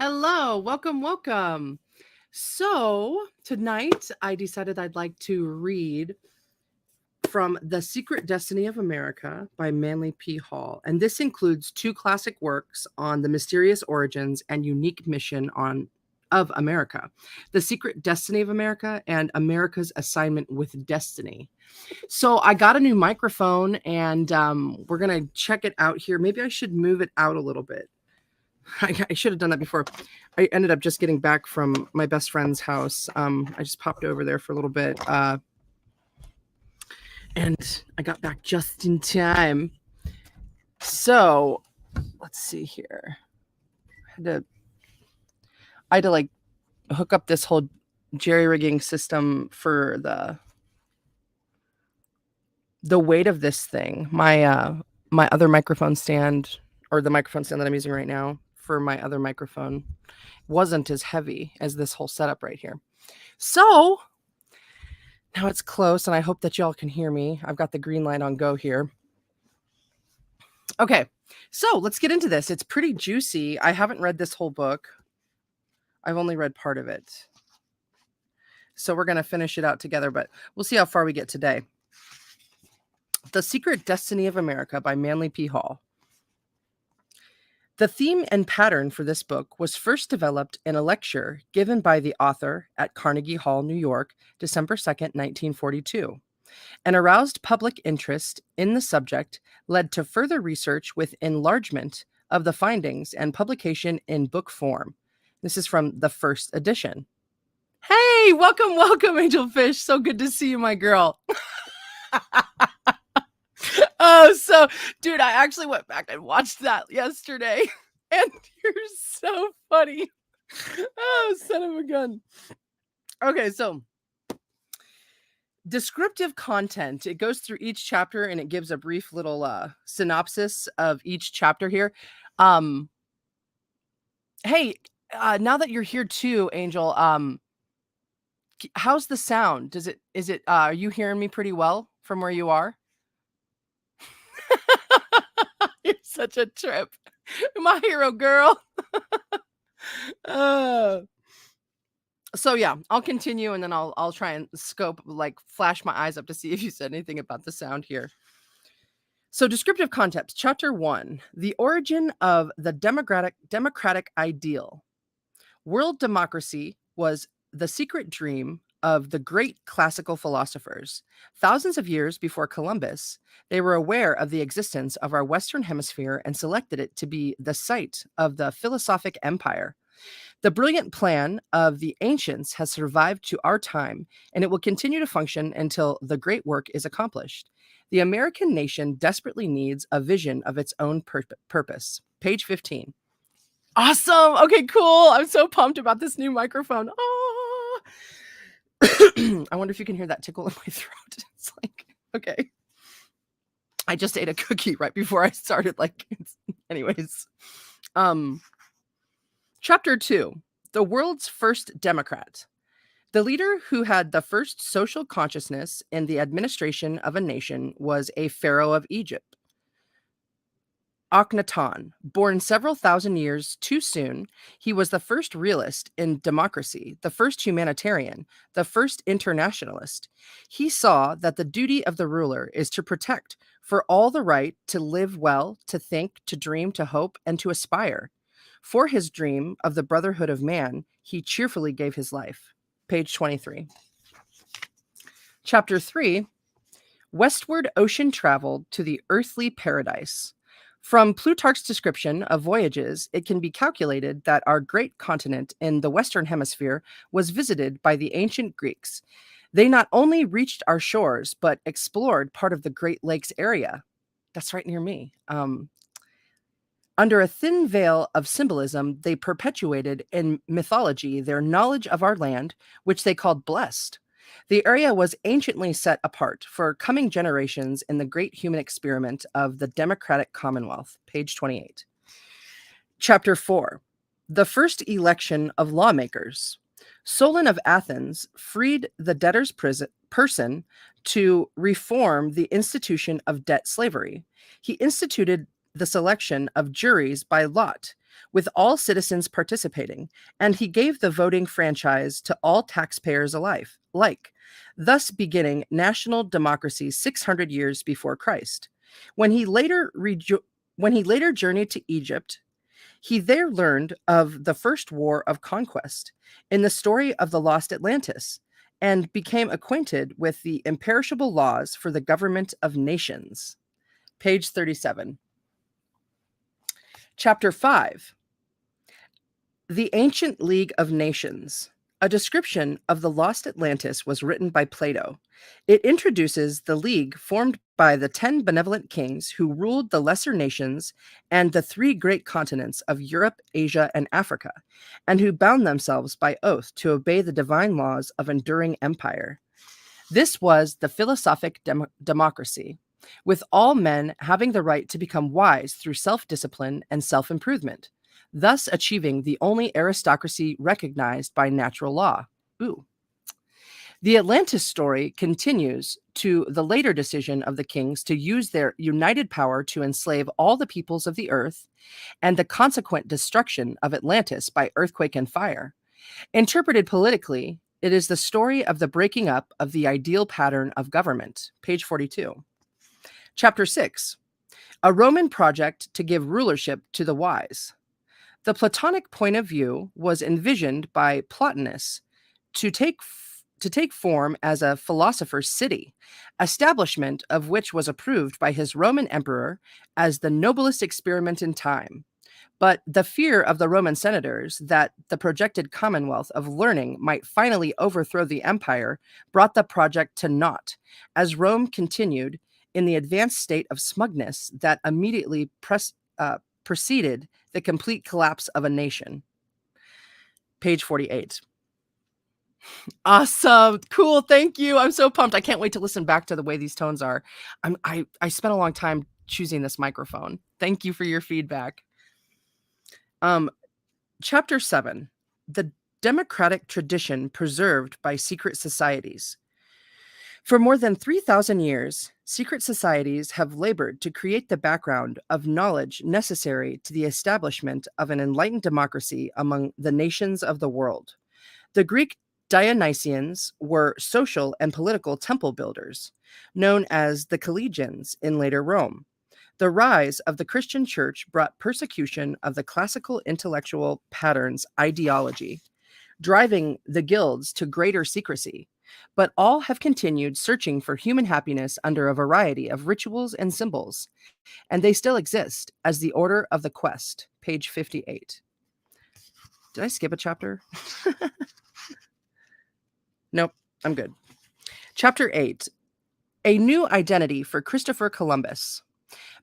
Hello, welcome. So tonight I decided I'd like to read from The Secret Destiny of America by Manly P. Hall. And this includes two classic works on the mysterious origins and unique mission of America. The Secret Destiny of America and America's Assignment with Destiny. So I got a new microphone and we're going to check it out here. Maybe I should move it out a little bit. I should have done that before. I ended up just getting back from my best friend's house. I just popped over there for a little bit. And I got back just in time. So let's see here. I had to like hook up this whole jerry-rigging system for the weight of this thing. My other microphone stand, or the microphone stand that I'm using right now for my other microphone, wasn't as heavy as this whole setup right here. So now it's close, and I hope that y'all can hear me. I've got the green light on go here. Okay, so let's get into this. It's pretty juicy. I haven't read this whole book. I've only read part of it. So we're going to finish it out together, but we'll see how far we get today. The Secret Destiny of America by Manly P. Hall. The theme and pattern for this book was first developed in a lecture given by the author at Carnegie Hall, New York, December 2nd, 1942. An aroused public interest in the subject led to further research with enlargement of the findings and publication in book form. This is from the first edition. Hey, welcome, Angelfish. So good to see you, my girl. Oh, so, dude, I actually went back and watched that yesterday, and you're so funny. Oh, son of a gun. Okay, so descriptive content. It goes through each chapter, and it gives a brief little synopsis of each chapter here. Hey, now that you're here too, Angel, how's the sound? Are you hearing me pretty well from where you are? You're such a trip. My hero girl. So yeah, I'll continue, and then I'll try and scope, like flash my eyes up to see if you said anything about the sound here. So descriptive concepts, chapter 1, the origin of the democratic ideal. World democracy was the secret dream of the great classical philosophers. Thousands of years before Columbus, they were aware of the existence of our Western Hemisphere and selected it to be the site of the philosophic empire. The brilliant plan of the ancients has survived to our time, and it will continue to function until the great work is accomplished. The American nation desperately needs a vision of its own purpose. Page 15. Awesome. Okay, cool. I'm so pumped about this new microphone. Oh. I wonder if you can hear that tickle in my throat. It's like, okay. I just ate a cookie right before I started. Anyways. Chapter 2, the world's first democrat. The leader who had the first social consciousness in the administration of a nation was a pharaoh of Egypt. Akhnaton, born several thousand years too soon, he was the first realist in democracy, the first humanitarian, the first internationalist. He saw that the duty of the ruler is to protect for all the right to live well, to think, to dream, to hope, and to aspire. For his dream of the brotherhood of man, he cheerfully gave his life. Page 23. Chapter 3, Westward ocean traveled to the earthly paradise. From Plutarch's description of Voyages, it can be calculated that our great continent in the Western Hemisphere was visited by the ancient Greeks. They not only reached our shores, but explored part of the Great Lakes area. That's right near me. Under a thin veil of symbolism, they perpetuated in mythology their knowledge of our land, which they called blessed. The area was anciently set apart for coming generations in the great human experiment of the democratic commonwealth. Page 28. Chapter 4, the first election of lawmakers. Solon of Athens freed the debtor's person to reform the institution of debt slavery. He instituted the selection of juries by lot, with all citizens participating, and he gave the voting franchise to all taxpayers alike, thus beginning national democracy 600 years before Christ. When he later journeyed to Egypt, he there learned of the first war of conquest in the story of the lost Atlantis, and became acquainted with the imperishable laws for the government of nations. Page 37. Chapter 5. The Ancient League of Nations. A description of the lost Atlantis was written by Plato. It introduces the league formed by the 10 benevolent kings who ruled the lesser nations and the 3 great continents of Europe, Asia, and Africa, and who bound themselves by oath to obey the divine laws of enduring empire. This was the philosophic democracy, with all men having the right to become wise through self-discipline and self-improvement, thus achieving the only aristocracy recognized by natural law. Ooh. The Atlantis story continues to the later decision of the kings to use their united power to enslave all the peoples of the earth, and the consequent destruction of Atlantis by earthquake and fire. Interpreted politically, it is the story of the breaking up of the ideal pattern of government. Page 42. Chapter 6. A Roman project to give rulership to the wise. The Platonic point of view was envisioned by Plotinus to take form as a philosopher's city, establishment of which was approved by his Roman emperor as the noblest experiment in time. But the fear of the Roman senators that the projected commonwealth of learning might finally overthrow the empire brought the project to naught, as Rome continued in the advanced state of smugness that immediately preceded the complete collapse of a nation. Page 48. Awesome. Cool. Thank you. I'm so pumped. I can't wait to listen back to the way these tones are. I spent a long time choosing this microphone. Thank you for your feedback. Chapter 7. The democratic tradition preserved by secret societies. For more than 3,000 years, secret societies have labored to create the background of knowledge necessary to the establishment of an enlightened democracy among the nations of the world. The Greek Dionysians were social and political temple builders, known as the collegians in later Rome. The rise of the Christian church brought persecution of the classical intellectual patterns ideology, driving the guilds to greater secrecy. But all have continued searching for human happiness under a variety of rituals and symbols, and they still exist as the Order of the Quest, page 58. Did I skip a chapter? Nope, I'm good. Chapter 8. A new identity for Christopher Columbus.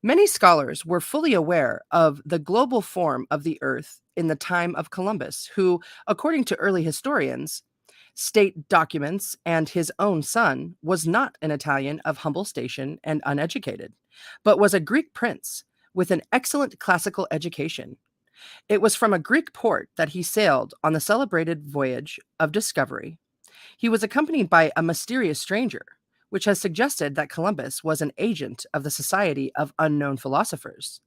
Many scholars were fully aware of the global form of the earth in the time of Columbus, who, according to early historians, state documents, and his own son, was not an Italian of humble station and uneducated, but was a Greek prince with an excellent classical education. It was from a Greek port that he sailed on the celebrated voyage of discovery. He was accompanied by a mysterious stranger, which has suggested that Columbus was an agent of the Society of Unknown Philosophers.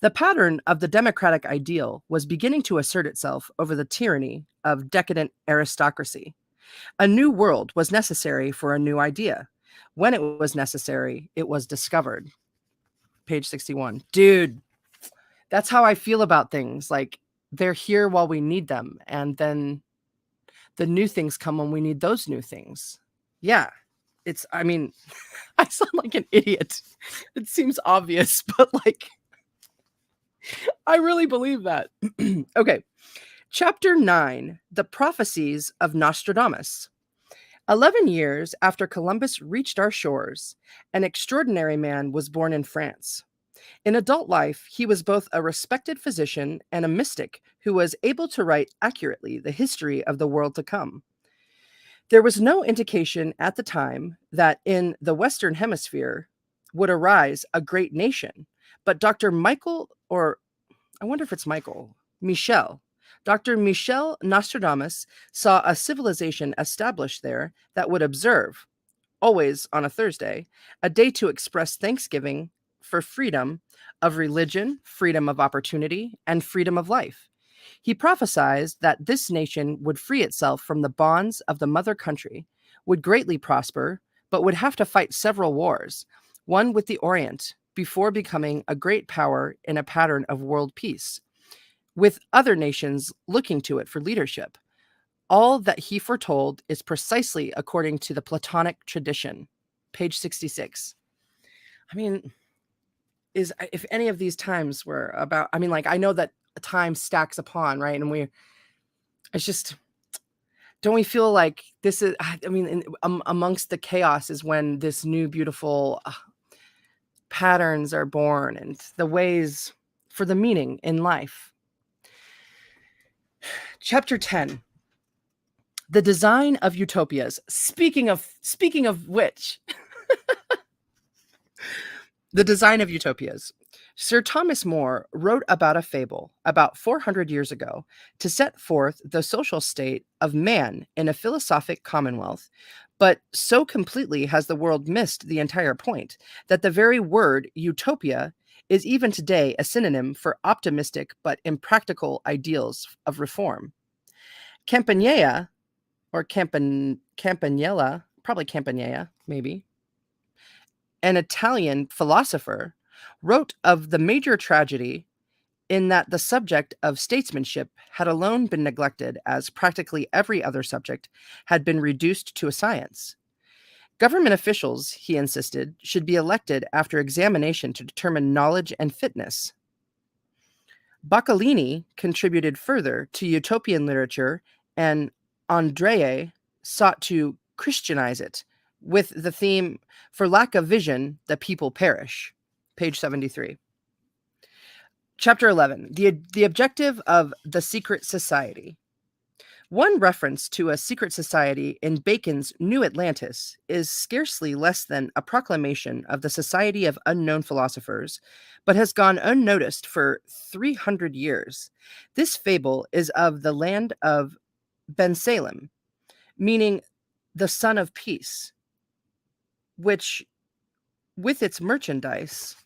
The pattern of the democratic ideal was beginning to assert itself over the tyranny of decadent aristocracy. A new world was necessary for a new idea. When it was necessary, it was discovered. Page 61. Dude, that's how I feel about things. Like, they're here while we need them, and then the new things come when we need those new things. Yeah. I sound like an idiot. It seems obvious, but I really believe that. Okay. Chapter 9, The Prophecies of Nostradamus. 11 years after Columbus reached our shores, an extraordinary man was born in France. In adult life, he was both a respected physician and a mystic who was able to write accurately the history of the world to come. There was no indication at the time that in the Western Hemisphere would arise a great nation, but Dr. Michel Dr. Michel Nostradamus saw a civilization established there that would observe, always on a Thursday, a day to express thanksgiving for freedom of religion, freedom of opportunity, and freedom of life. He prophesied that this nation would free itself from the bonds of the mother country, would greatly prosper, but would have to fight several wars, one with the Orient, before becoming a great power in a pattern of world peace, with other nations looking to it for leadership. All that he foretold is precisely according to the Platonic tradition. Page 66. I mean, if any of these times were about, I mean, like, I know that time stacks upon, right? And it's just, don't we feel like this is, I mean, amongst the chaos is when this new beautiful patterns are born and the ways for the meaning in life. Chapter 10. The Design of Utopias. Speaking of which, The Design of Utopias. Sir Thomas More wrote about a fable about 400 years ago to set forth the social state of man in a philosophic commonwealth, but so completely has the world missed the entire point that the very word utopia is even today a synonym for optimistic but impractical ideals of reform. Campanella, or Campanella, probably Campanella, maybe, an Italian philosopher, wrote of the major tragedy in that the subject of statesmanship had alone been neglected, as practically every other subject had been reduced to a science. Government officials, he insisted, should be elected after examination to determine knowledge and fitness. Boccalini contributed further to utopian literature, and Andrea sought to Christianize it with the theme, "For lack of vision, the people perish." Page 73. Chapter 11, the objective of the secret society. One reference to a secret society in Bacon's New Atlantis is scarcely less than a proclamation of the Society of Unknown Philosophers, but has gone unnoticed for 300 years. This fable is of the land of Bensalem, meaning the son of peace, which, with its merchandise,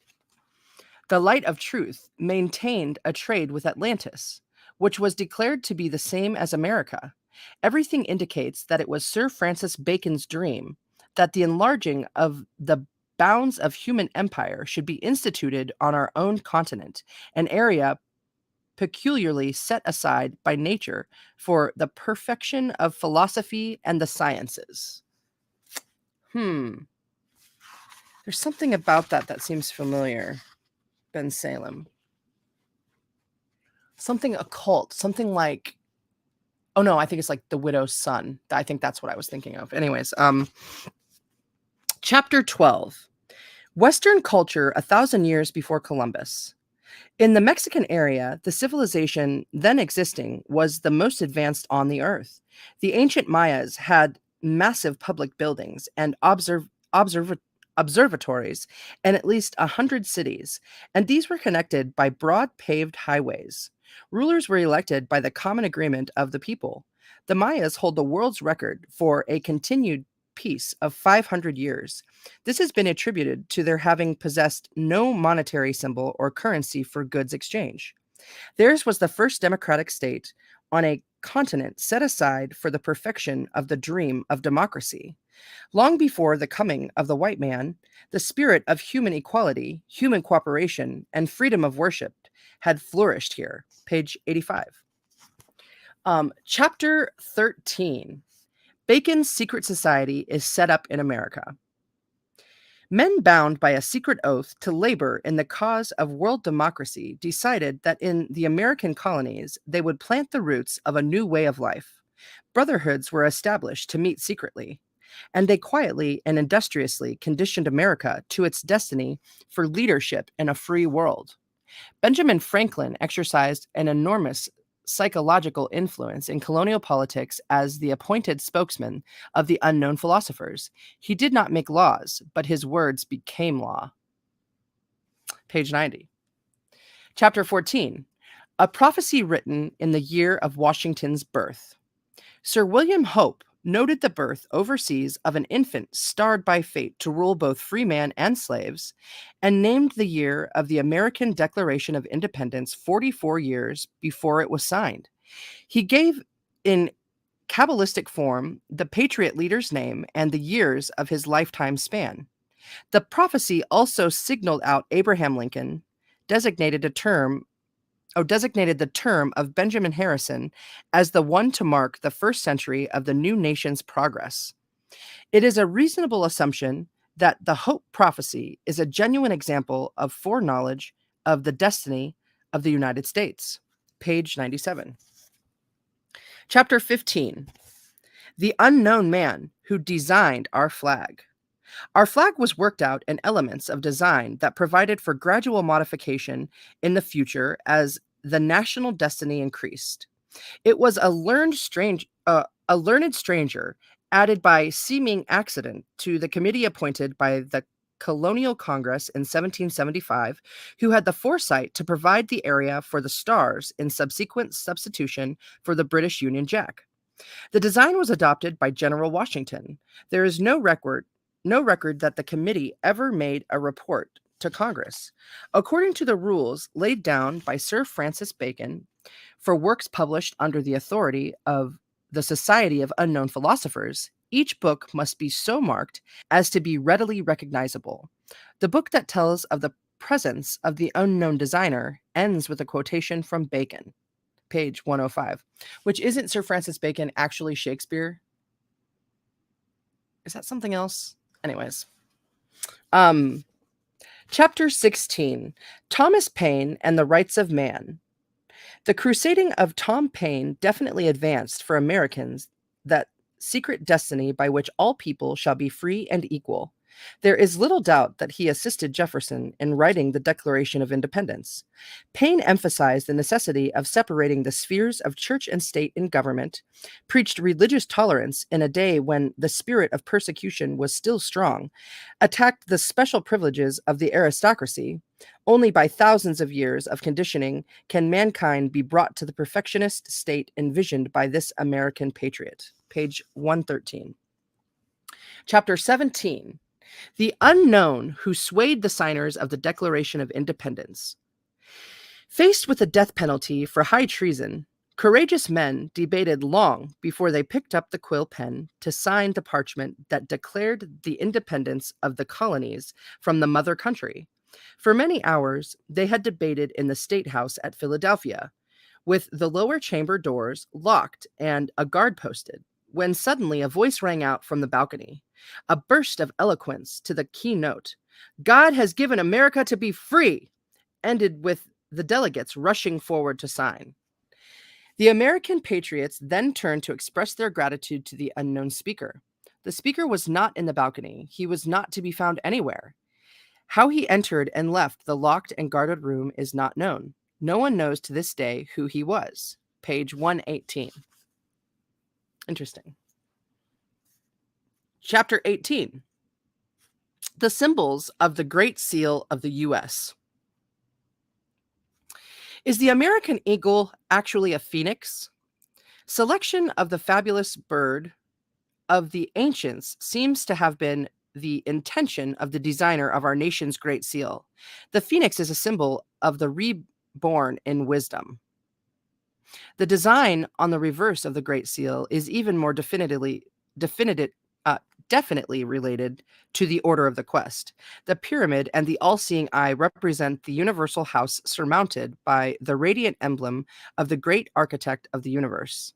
the light of truth, maintained a trade with Atlantis, which was declared to be the same as America. Everything indicates that it was Sir Francis Bacon's dream that the enlarging of the bounds of human empire should be instituted on our own continent, an area peculiarly set aside by nature for the perfection of philosophy and the sciences. There's something about that seems familiar. Bensalem. Something occult, something like, oh no, I think it's like The Widow's Son. I think that's what I was thinking of. Anyways, Chapter 12. Western culture 1,000 years before Columbus. In the Mexican area, the civilization then existing was the most advanced on the earth. The ancient Mayas had massive public buildings and observatories and at least 100 cities, and these were connected by broad paved highways. Rulers were elected by the common agreement of the people. The Mayas hold the world's record for a continued peace of 500 years. This has been attributed to their having possessed no monetary symbol or currency for goods exchange. Theirs was the first democratic state on a continent set aside for the perfection of the dream of democracy. Long before the coming of the white man, the spirit of human equality, human cooperation, and freedom of worship had flourished here. Page 85. Chapter 13. Bacon's secret society is set up in America. Men bound by a secret oath to labor in the cause of world democracy decided that in the American colonies they would plant the roots of a new way of life. Brotherhoods were established to meet secretly, and they quietly and industriously conditioned America to its destiny for leadership in a free world. Benjamin Franklin exercised an enormous psychological influence in colonial politics as the appointed spokesman of the unknown philosophers. He did not make laws, but his words became law. Page 90. Chapter 14. A prophecy written in the year of Washington's birth. Sir William Hope, noted the birth overseas of an infant starred by fate to rule both free man and slaves, and named the year of the American Declaration of Independence 44 years before it was signed. He gave in Kabbalistic form the patriot leader's name and the years of his lifetime span. The prophecy also signaled out Abraham Lincoln, designated the term of Benjamin Harrison as the one to mark the first century of the new nation's progress. It is a reasonable assumption that the Hope prophecy is a genuine example of foreknowledge of the destiny of the United States. Page 97. Chapter 15. The Unknown Man Who Designed Our Flag. Our flag was worked out in elements of design that provided for gradual modification in the future as the national destiny increased. It was a learned stranger added by seeming accident to the committee appointed by the Colonial Congress in 1775, who had the foresight to provide the area for the stars in subsequent substitution for the British Union Jack. The design was adopted by General Washington. There is no record that the committee ever made a report to Congress. According to the rules laid down by Sir Francis Bacon for works published under the authority of the Society of Unknown Philosophers, each book must be so marked as to be readily recognizable. The book that tells of the presence of the unknown designer ends with a quotation from Bacon, page 105, which isn't Sir Francis Bacon actually Shakespeare? Is that something else? Anyways. Chapter 16, Thomas Paine and the Rights of Man. The crusading of Tom Paine definitely advanced for Americans that secret destiny by which all people shall be free and equal. There is little doubt that he assisted Jefferson in writing the Declaration of Independence. Paine emphasized the necessity of separating the spheres of church and state in government, preached religious tolerance in a day when the spirit of persecution was still strong, attacked the special privileges of the aristocracy. Only by thousands of years of conditioning can mankind be brought to the perfectionist state envisioned by this American patriot. Page 113. Chapter 17. The Unknown Who Swayed the Signers of the Declaration of Independence. Faced with the death penalty for high treason, courageous men debated long before they picked up the quill pen to sign the parchment that declared the independence of the colonies from the mother country. For many hours, they had debated in the State House at Philadelphia, with the lower chamber doors locked and a guard posted, when suddenly a voice rang out from the balcony. A burst of eloquence to the keynote. God has given America to be free, ended with the delegates rushing forward to sign. The American patriots then turned to express their gratitude to the unknown speaker. The speaker was not in the balcony. He was not to be found anywhere. How he entered and left the locked and guarded room is not known. No one knows to this day who he was. Page 118. Interesting. Chapter 18. The symbols of the Great Seal of the U.S. Is the American eagle actually a phoenix? Selection of the fabulous bird of the ancients seems to have been the intention of the designer of our nation's Great Seal. The phoenix is a symbol of the reborn in wisdom. The design on the reverse of the Great Seal is even more definitely related to the order of the quest. The pyramid and the all-seeing eye represent the universal house surmounted by the radiant emblem of the great architect of the universe.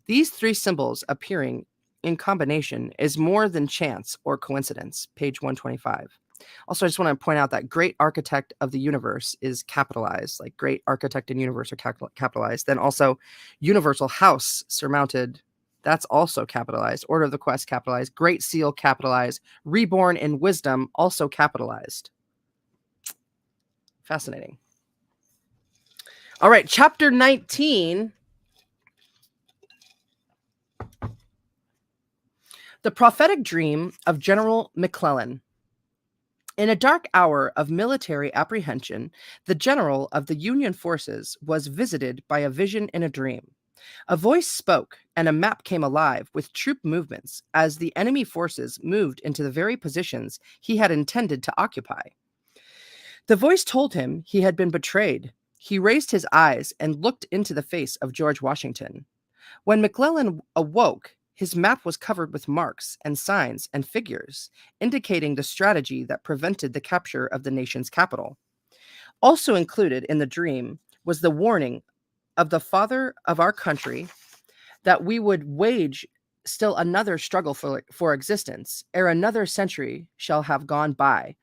These three symbols appearing in combination is more than chance or coincidence. Page 125. Also, I just want to point out that great architect of the universe is capitalized, like great architect and universe are capitalized. Then also universal house surmounted, that's also capitalized. Order of the quest capitalized. Great Seal capitalized. Reborn in wisdom also capitalized. Fascinating. All right, chapter 19. The prophetic dream of General Mcclellan. In a dark hour of military apprehension, the general of the Union forces was visited by a vision in a dream. A voice spoke, and a map came alive with troop movements as the enemy forces moved into the very positions he had intended to occupy. The voice told him he had been betrayed. He raised his eyes and looked into the face of George Washington. When Mcclellan awoke, his map was covered with marks and signs and figures, indicating the strategy that prevented the capture of the nation's capital. Also included in the dream was the warning of the father of our country that we would wage still another struggle for existence, ere another century shall have gone by,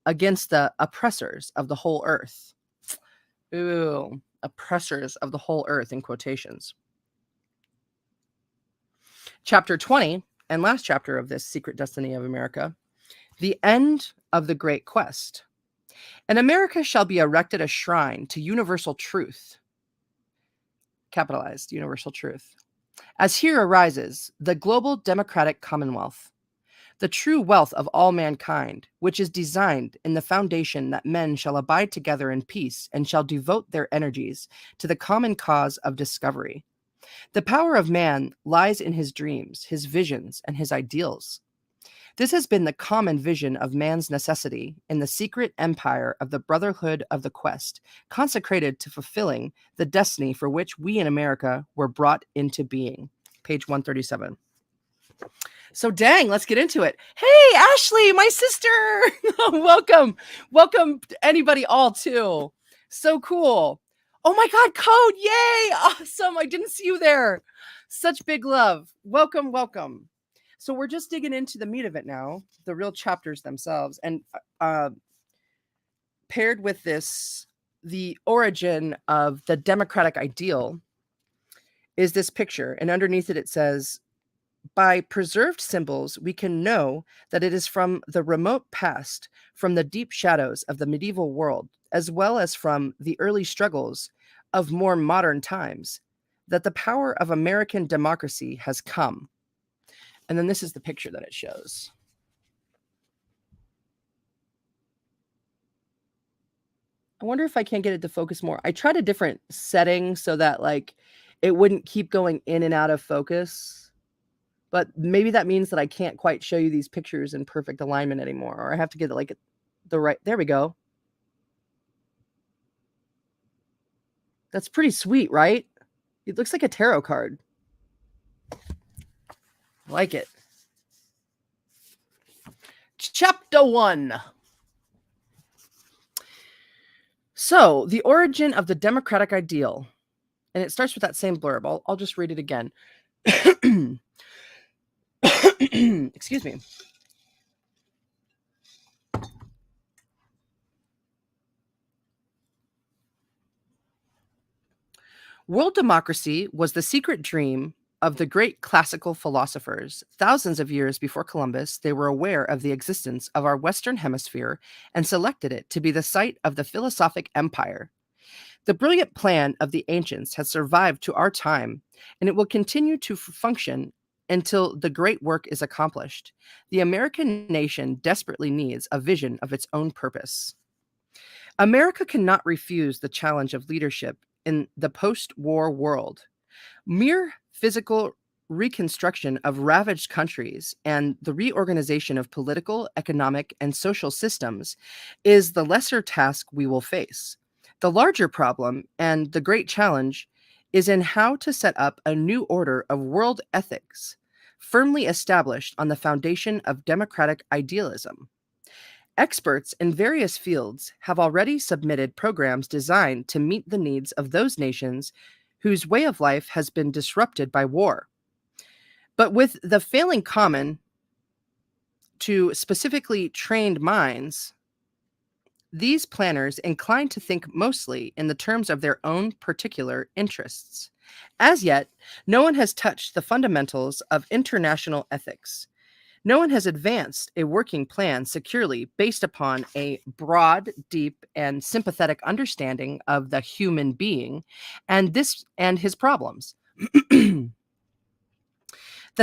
against the oppressors of the whole earth. Ooh, oppressors of the whole earth in quotations. Chapter 20, and last chapter of this Secret Destiny of America, the end of the great quest. In America shall be erected a shrine to universal truth. Capitalized, universal truth. As here arises the global democratic commonwealth, the true wealth of all mankind, which is designed in the foundation that men shall abide together in peace and shall devote their energies to the common cause of discovery. The power of man lies in his dreams, his visions, and his ideals. This has been the common vision of man's necessity in the secret empire of the Brotherhood of the Quest, consecrated to fulfilling the destiny for which we in America were brought into being. Page 137. So dang, let's get into it. Hey, Ashley, my sister. Welcome. Welcome anybody all too. So cool. Oh my God, Code. Yay. Awesome. I didn't see you there. Such big love. Welcome, welcome. So we're just digging into the meat of it now, the real chapters themselves. And paired with this, the origin of the democratic ideal is this picture. And underneath it, it says, by preserved symbols, we can know that it is from the remote past, from the deep shadows of the medieval world, as well as from the early struggles of more modern times, that the power of American democracy has come. And then this is the picture that it shows. I wonder if I can't get it to focus more. I tried a different setting so that like it wouldn't keep going in and out of focus. But maybe that means that I can't quite show you these pictures in perfect alignment anymore, or I have to get like the right. There we go. That's pretty sweet, right? It looks like a tarot card. I like it. Chapter 1. So, the origin of the democratic ideal. And it starts with that same blurb. I'll just read it again. Excuse me. World democracy was the secret dream of the great classical philosophers. Thousands of years before Columbus, they were aware of the existence of our Western Hemisphere and selected it to be the site of the philosophic empire. The brilliant plan of the ancients has survived to our time, and it will continue to function until the great work is accomplished. The American nation desperately needs a vision of its own purpose. America cannot refuse the challenge of leadership in the post-war world. Mere physical reconstruction of ravaged countries and the reorganization of political, economic, and social systems is the lesser task we will face. The larger problem and the great challenge is in how to set up a new order of world ethics, firmly established on the foundation of democratic idealism. Experts in various fields have already submitted programs designed to meet the needs of those nations whose way of life has been disrupted by war. But with the failing common to specifically trained minds, these planners incline to think mostly in the terms of their own particular interests. As yet, no one has touched the fundamentals of international ethics. No one has advanced a working plan securely based upon a broad, deep, and sympathetic understanding of the human being and his problems. The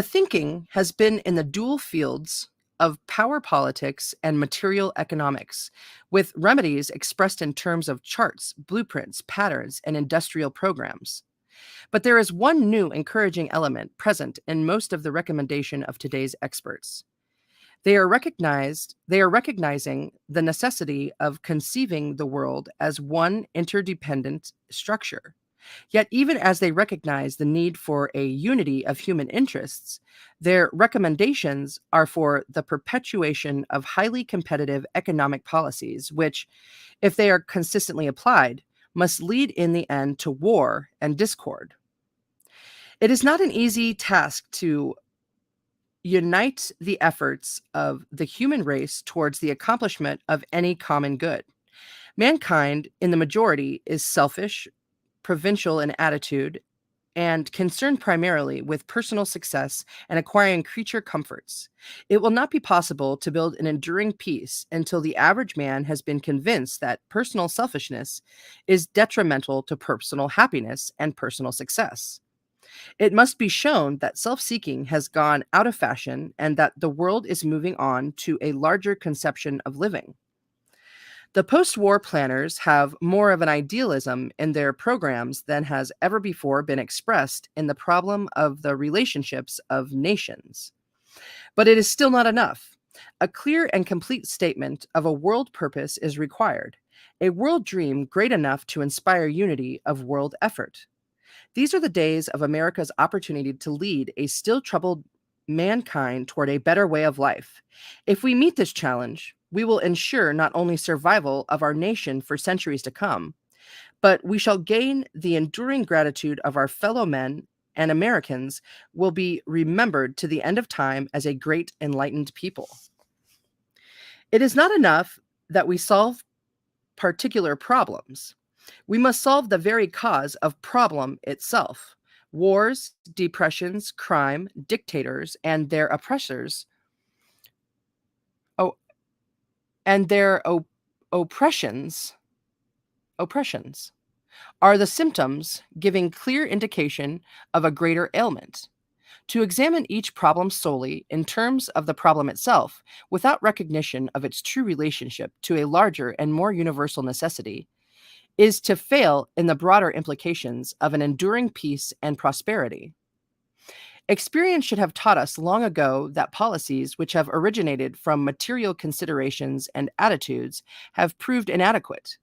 thinking has been in the dual fields of power politics and material economics, with remedies expressed in terms of charts, blueprints, patterns, and industrial programs. But there is one new encouraging element present in most of the recommendation of today's experts. They are recognizing the necessity of conceiving the world as one interdependent structure. Yet, even as they recognize the need for a unity of human interests, their recommendations are for the perpetuation of highly competitive economic policies, which, if they are consistently applied, must lead in the end to war and discord. It is not an easy task to unite the efforts of the human race towards the accomplishment of any common good. Mankind, in the majority, is selfish, provincial in attitude, and concerned primarily with personal success and acquiring creature comforts. It will not be possible to build an enduring peace until the average man has been convinced that personal selfishness is detrimental to personal happiness and personal success. It must be shown that self seeking has gone out of fashion and that the world is moving on to a larger conception of living. The post war planners have more of an idealism in their programs than has ever before been expressed in the problem of the relationships of nations. But it is still not enough. A clear and complete statement of a world purpose is required, a world dream great enough to inspire unity of world effort. These are the days of America's opportunity to lead a still troubled mankind toward a better way of life. If we meet this challenge, we will ensure not only survival of our nation for centuries to come, but we shall gain the enduring gratitude of our fellow men, and Americans will be remembered to the end of time as a great enlightened people. It is not enough that we solve particular problems. We must solve the very cause of problem itself. Wars, depressions, crime, dictators, and their oppressors, oh, and their oppressions are the symptoms giving clear indication of a greater ailment. To examine each problem solely in terms of the problem itself, without recognition of its true relationship to a larger and more universal necessity, is to fail in the broader implications of an enduring peace and prosperity. Experience should have taught us long ago that policies which have originated from material considerations and attitudes have proved inadequate.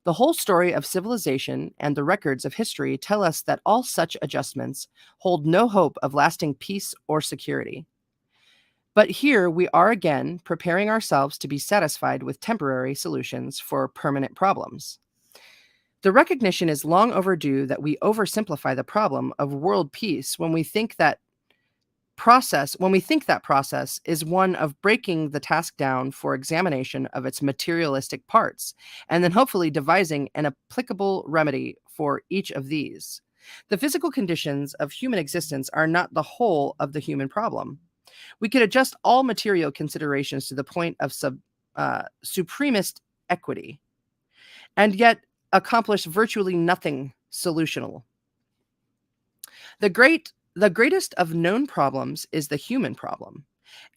The whole story of civilization and the records of history tell us that all such adjustments hold no hope of lasting peace or security. But here we are again preparing ourselves to be satisfied with temporary solutions for permanent problems. The recognition is long overdue that we oversimplify the problem of world peace when we think that process is one of breaking the task down for examination of its materialistic parts and then hopefully devising an applicable remedy for each of these. The physical conditions of human existence are not the whole of the human problem. We could adjust all material considerations to the point of supremest equity and yet accomplish virtually nothing solutional. The greatest of known problems is the human problem,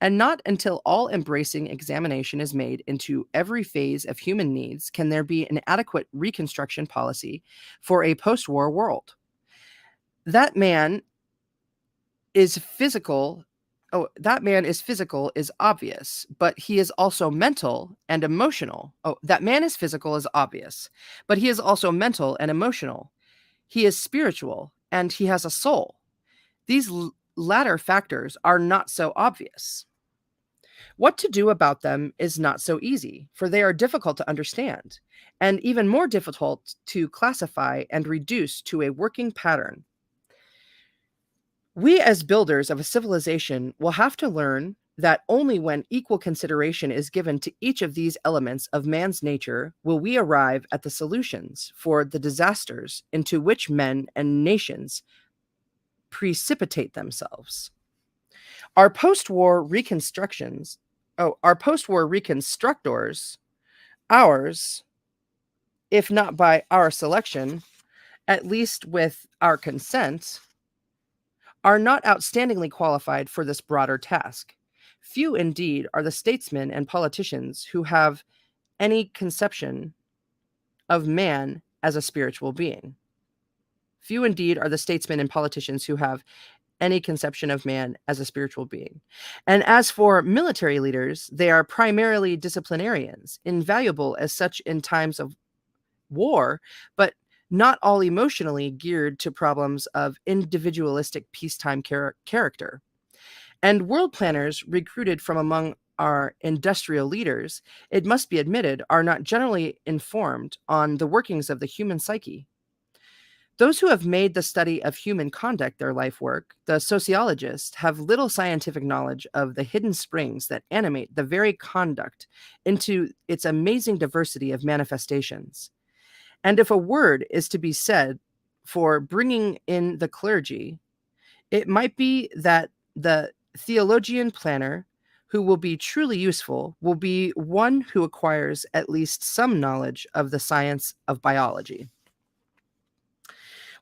and not until all embracing examination is made into every phase of human needs can there be an adequate reconstruction policy for a post-war world. That man is physical is obvious, but he is also mental and emotional. That man is physical is obvious, but he is also mental and emotional. He is spiritual and he has a soul. These latter factors are not so obvious. What to do about them is not so easy, for they are difficult to understand, and even more difficult to classify and reduce to a working pattern. We, as builders of a civilization, will have to learn that only when equal consideration is given to each of these elements of man's nature will we arrive at the solutions for the disasters into which men and nations precipitate themselves. Our post-war reconstructors, ours, if not by our selection, at least with our consent, are not outstandingly qualified for this broader task. Few indeed are the statesmen and politicians who have any conception of man as a spiritual being. Few indeed are the statesmen and politicians who have any conception of man as a spiritual being. And as for military leaders, they are primarily disciplinarians, invaluable as such in times of war, but not all emotionally geared to problems of individualistic peacetime character. And world planners recruited from among our industrial leaders, it must be admitted, are not generally informed on the workings of the human psyche. Those who have made the study of human conduct their life work, the sociologists, have little scientific knowledge of the hidden springs that animate the very conduct into its amazing diversity of manifestations. And if a word is to be said for bringing in the clergy, it might be that the theologian planner who will be truly useful will be one who acquires at least some knowledge of the science of biology.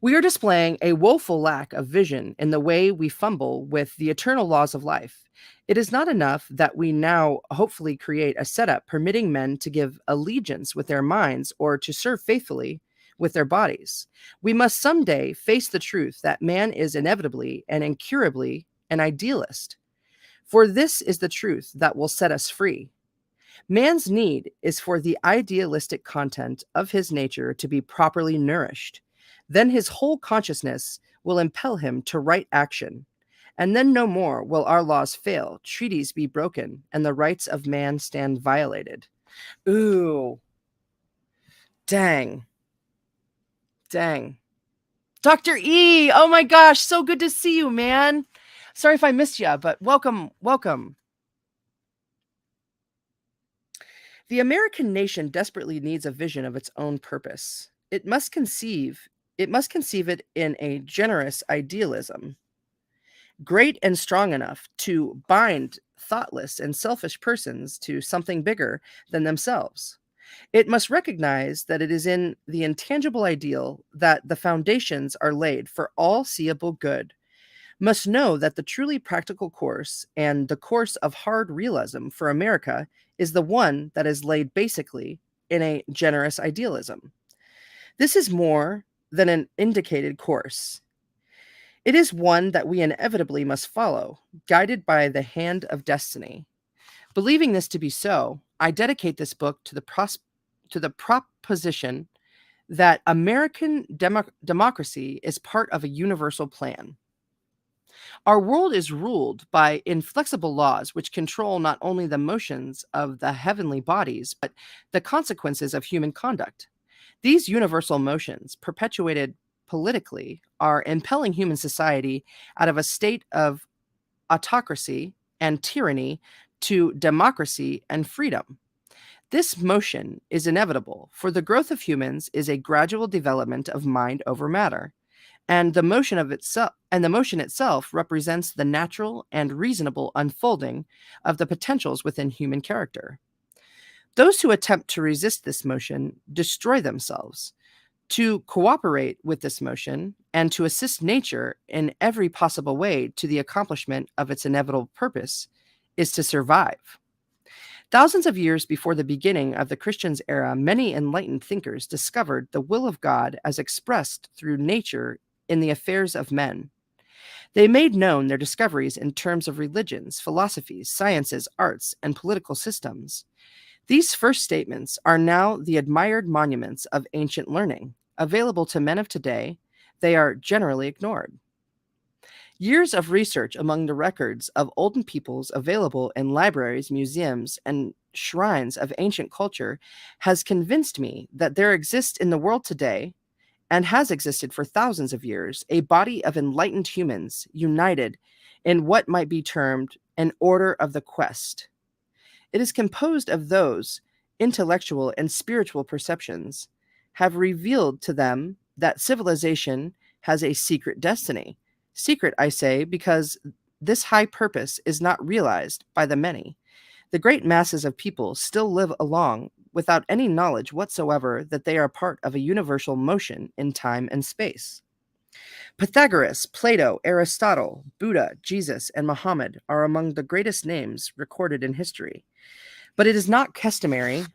We are displaying a woeful lack of vision in the way we fumble with the eternal laws of life. It is not enough that we now hopefully create a setup permitting men to give allegiance with their minds or to serve faithfully with their bodies. We must someday face the truth that man is inevitably and incurably an idealist. For this is the truth that will set us free. Man's need is for the idealistic content of his nature to be properly nourished. Then his whole consciousness will impel him to right action. And then no more will our laws fail, treaties be broken, and the rights of man stand violated. Ooh. Dang. Dr. E, oh my gosh, so good to see you, man. Sorry if I missed you, but welcome. The American nation desperately needs a vision of its own purpose. It must conceive it in a generous idealism, great and strong enough to bind thoughtless and selfish persons to something bigger than themselves. It must recognize that it is in the intangible ideal that the foundations are laid for all seeable good, must know that the truly practical course and the course of hard realism for America is the one that is laid basically in a generous idealism. This is more than an indicated course. It is one that we inevitably must follow, guided by the hand of destiny. Believing this to be so, I dedicate this book to the proposition that American democracy is part of a universal plan. Our world is ruled by inflexible laws which control not only the motions of the heavenly bodies, but the consequences of human conduct. These universal motions, perpetuated politically, are impelling human society out of a state of autocracy and tyranny to democracy and freedom. This motion is inevitable, for the growth of humans is a gradual development of mind over matter, and the motion itself represents the natural and reasonable unfolding of the potentials within human character. Those who attempt to resist this motion destroy themselves. To cooperate with this motion and to assist nature in every possible way to the accomplishment of its inevitable purpose is to survive. Thousands of years before the beginning of the Christian's era, many enlightened thinkers discovered the will of God as expressed through nature in the affairs of men. They made known their discoveries in terms of religions, philosophies, sciences, arts, and political systems. These first statements are now the admired monuments of ancient learning. Available to men of today, they are generally ignored. Years of research among the records of olden peoples available in libraries, museums, and shrines of ancient culture has convinced me that there exists in the world today, and has existed for thousands of years, a body of enlightened humans united in what might be termed an order of the quest. It is composed of those intellectual and spiritual perceptions have revealed to them that civilization has a secret destiny. Secret, I say, because this high purpose is not realized by the many. The great masses of people still live along without any knowledge whatsoever that they are part of a universal motion in time and space. Pythagoras, Plato, Aristotle, Buddha, Jesus, and Muhammad are among the greatest names recorded in history. But it is not customary.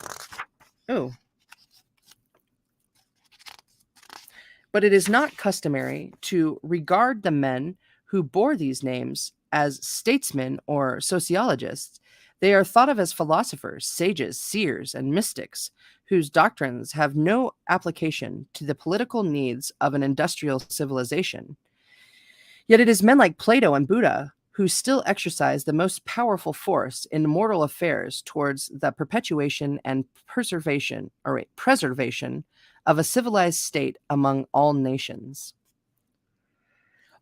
But it is not customary to regard the men who bore these names as statesmen or sociologists. They are thought of as philosophers, sages, seers, and mystics whose doctrines have no application to the political needs of an industrial civilization. Yet it is men like Plato and Buddha who still exercise the most powerful force in mortal affairs towards the perpetuation and preservation of a civilized state among all nations.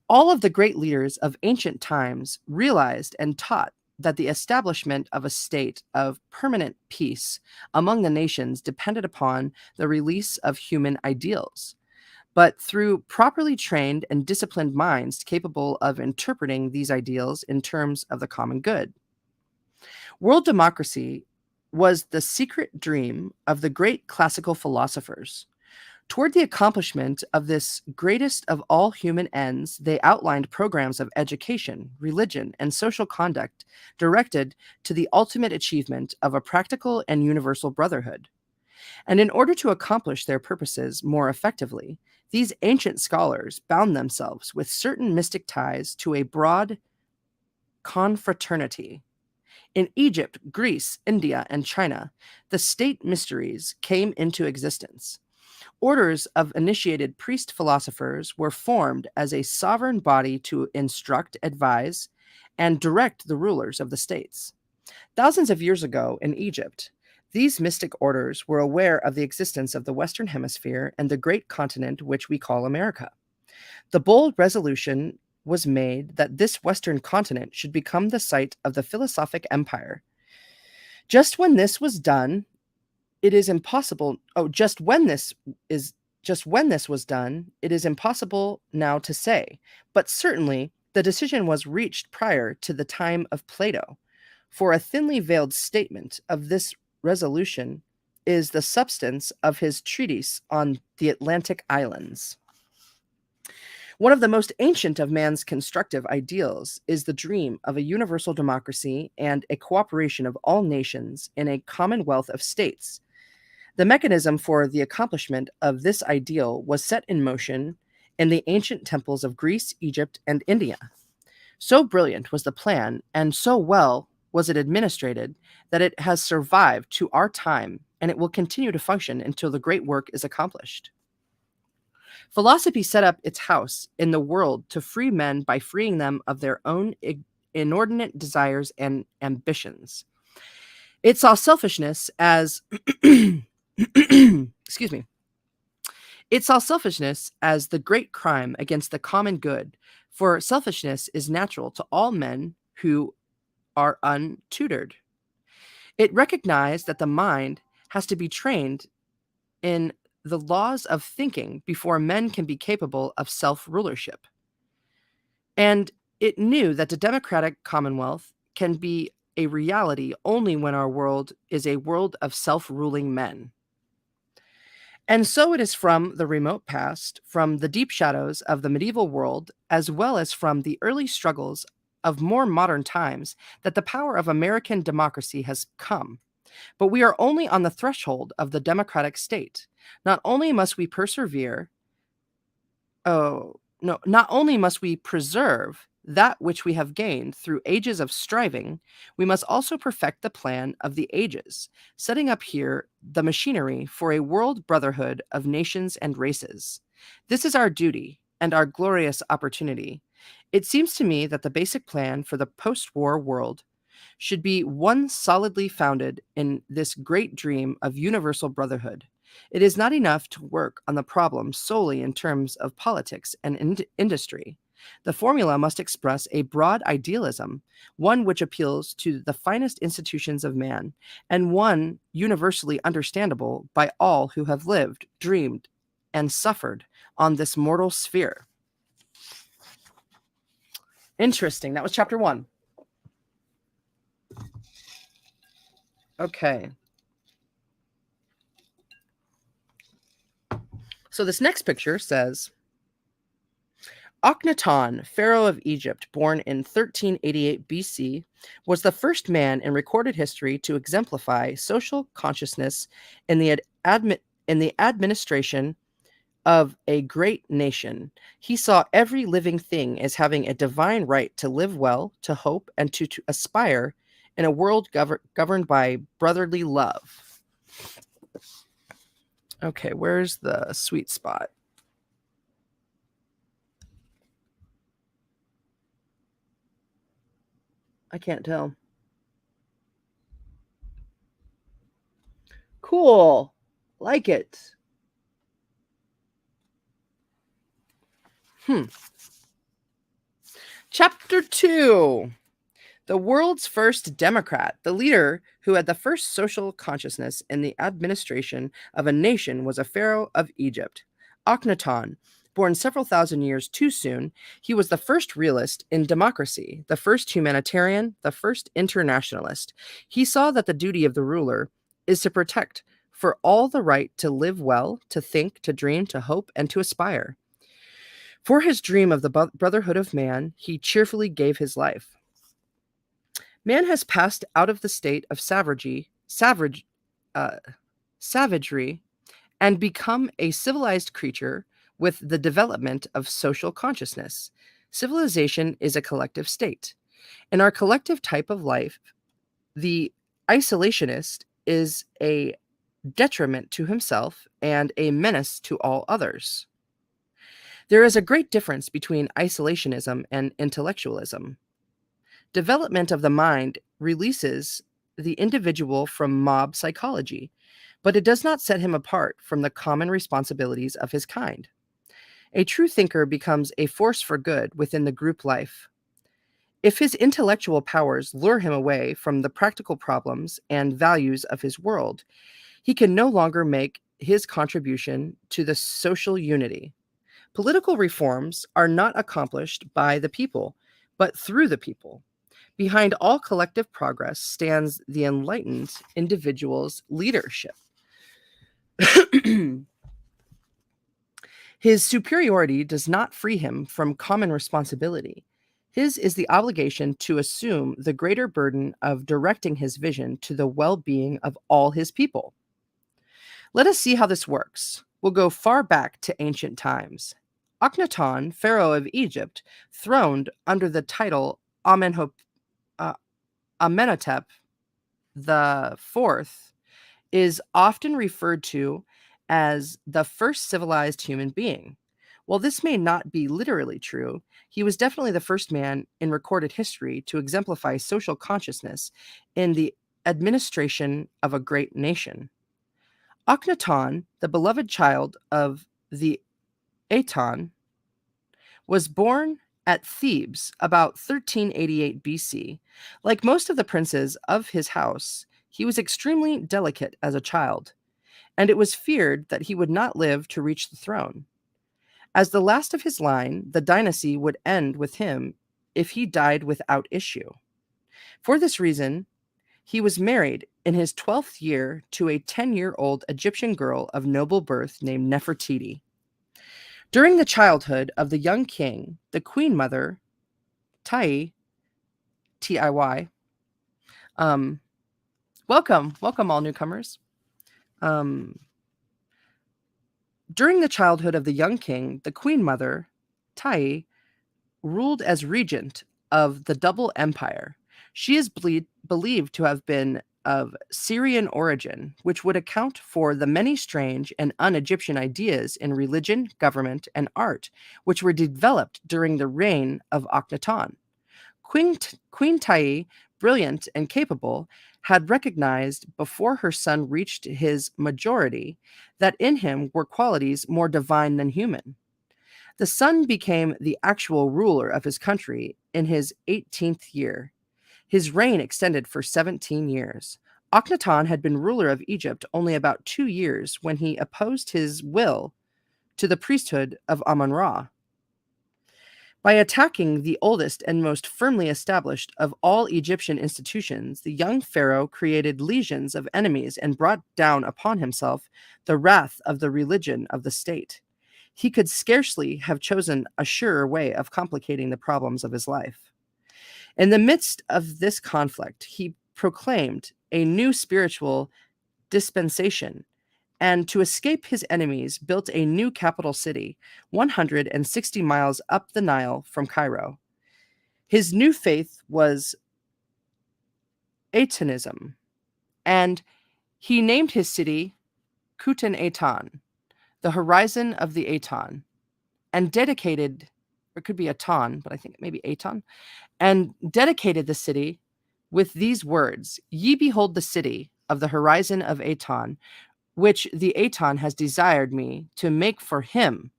All of the great leaders of ancient times realized and taught that the establishment of a state of permanent peace among the nations depended upon the release of human ideals, but through properly trained and disciplined minds capable of interpreting these ideals in terms of the common good. World democracy was the secret dream of the great classical philosophers. Toward the accomplishment of this greatest of all human ends, they outlined programs of education, religion, and social conduct directed to the ultimate achievement of a practical and universal brotherhood. And in order to accomplish their purposes more effectively, these ancient scholars bound themselves with certain mystic ties to a broad confraternity. In Egypt, Greece, India, and China, the state mysteries came into existence. Orders of initiated priest philosophers were formed as a sovereign body to instruct, advise, and direct the rulers of the states. Thousands of years ago in Egypt, these mystic orders were aware of the existence of the Western Hemisphere and the great continent which we call America. The bold resolution was made that this Western continent should become the site of the philosophic empire. Just when this was done, it is impossible. Just when this was done, it is impossible now to say. But certainly the decision was reached prior to the time of Plato, for a thinly veiled statement of this resolution is the substance of his treatise on the Atlantic islands. One of the most ancient of man's constructive ideals is the dream of a universal democracy and a cooperation of all nations in a commonwealth of states. The mechanism for the accomplishment of this ideal was set in motion in the ancient temples of Greece, Egypt, and India. So brilliant was the plan, and so well was it administrated, that it has survived to our time, and it will continue to function until the great work is accomplished. Philosophy set up its house in the world to free men by freeing them of their own inordinate desires and ambitions. It saw selfishness as excuse me. It saw selfishness as the great crime against the common good, for selfishness is natural to all men who are untutored. It recognized that the mind has to be trained in the laws of thinking before men can be capable of self-rulership. And it knew that the democratic commonwealth can be a reality only when our world is a world of self-ruling men. And so it is from the remote past, from the deep shadows of the medieval world, as well as from the early struggles of more modern times, that the power of American democracy has come. But we are only on the threshold of the democratic state. Not only must we not only must we preserve that which we have gained through ages of striving, we must also perfect the plan of the ages, setting up here the machinery for a world brotherhood of nations and races. This is our duty and our glorious opportunity. It seems to me that the basic plan for the post-war world should be one solidly founded in this great dream of universal brotherhood. It is not enough to work on the problem solely in terms of politics and industry. The formula must express a broad idealism, one which appeals to the finest institutions of man, and one universally understandable by all who have lived, dreamed, and suffered on this mortal sphere. Interesting. That was chapter 1. Okay. So this next picture says, Akhnaton, Pharaoh of Egypt, born in 1388 BC, was the first man in recorded history to exemplify social consciousness in the administration of a great nation. He saw every living thing as having a divine right to live well, to hope, and to aspire in a world governed by brotherly love. Okay, where's the sweet spot? I can't tell. Cool. Like it. Chapter 2. The world's first Democrat, the leader who had the first social consciousness in the administration of a nation, was a pharaoh of Egypt, Akhnaton. Born several thousand years too soon, he was the first realist in democracy, the first humanitarian, the first internationalist. He saw that the duty of the ruler is to protect for all the right to live well, to think, to dream, to hope, and to aspire. For his dream of the brotherhood of man, he cheerfully gave his life. Man has passed out of the state of savagery and become a civilized creature with the development of social consciousness. Civilization is a collective state. In our collective type of life, the isolationist is a detriment to himself and a menace to all others. There is a great difference between isolationism and intellectualism. Development of the mind releases the individual from mob psychology, but it does not set him apart from the common responsibilities of his kind. A true thinker becomes a force for good within the group life. If his intellectual powers lure him away from the practical problems and values of his world, he can no longer make his contribution to the social unity. Political reforms are not accomplished by the people, but through the people. Behind all collective progress stands the enlightened individual's leadership. His superiority does not free him from common responsibility. His is the obligation to assume the greater burden of directing his vision to the well-being of all his people. Let us see how this works. We'll go far back to ancient times. Akhnaton, Pharaoh of Egypt, throned under the title Amenhotep the Fourth, is often referred to as the first civilized human being. While this may not be literally true, he was definitely the first man in recorded history to exemplify social consciousness in the administration of a great nation. Akhnaton, the beloved child of the Akhnaton, was born at Thebes about 1388 BC. Like most of the princes of his house, he was extremely delicate as a child, and it was feared that he would not live to reach the throne. As the last of his line, the dynasty would end with him if he died without issue. For this reason, he was married in his 12th year to a 10-year-old Egyptian girl of noble birth named Nefertiti. During the childhood of the young king, the queen mother, Tiy, T-I-Y, welcome all newcomers. During the childhood of the young king, the queen mother, Tiy, ruled as regent of the double empire. She is believed to have been of Syrian origin, which would account for the many strange and un-Egyptian ideas in religion, government, and art, which were developed during the reign of Akhnaton. Queen Tiy, brilliant and capable, had recognized before her son reached his majority that in him were qualities more divine than human. The son became the actual ruler of his country in his 18th year. His reign extended for 17 years. Akhnaton had been ruler of Egypt only about 2 years when he opposed his will to the priesthood of Amun-Ra. By attacking the oldest and most firmly established of all Egyptian institutions, the young pharaoh created legions of enemies and brought down upon himself the wrath of the religion of the state. He could scarcely have chosen a surer way of complicating the problems of his life. In the midst of this conflict, he proclaimed a new spiritual dispensation, and to escape his enemies built a new capital city 160 miles up the Nile from Cairo. His new faith was Atenism, and he named his city Ch.1-5, the horizon of the Aton, and dedicated, or it could be Aton, but I think maybe Aton, and dedicated the city with these words: "Ye behold the city of the horizon of Aton, which the Aton has desired me to make for him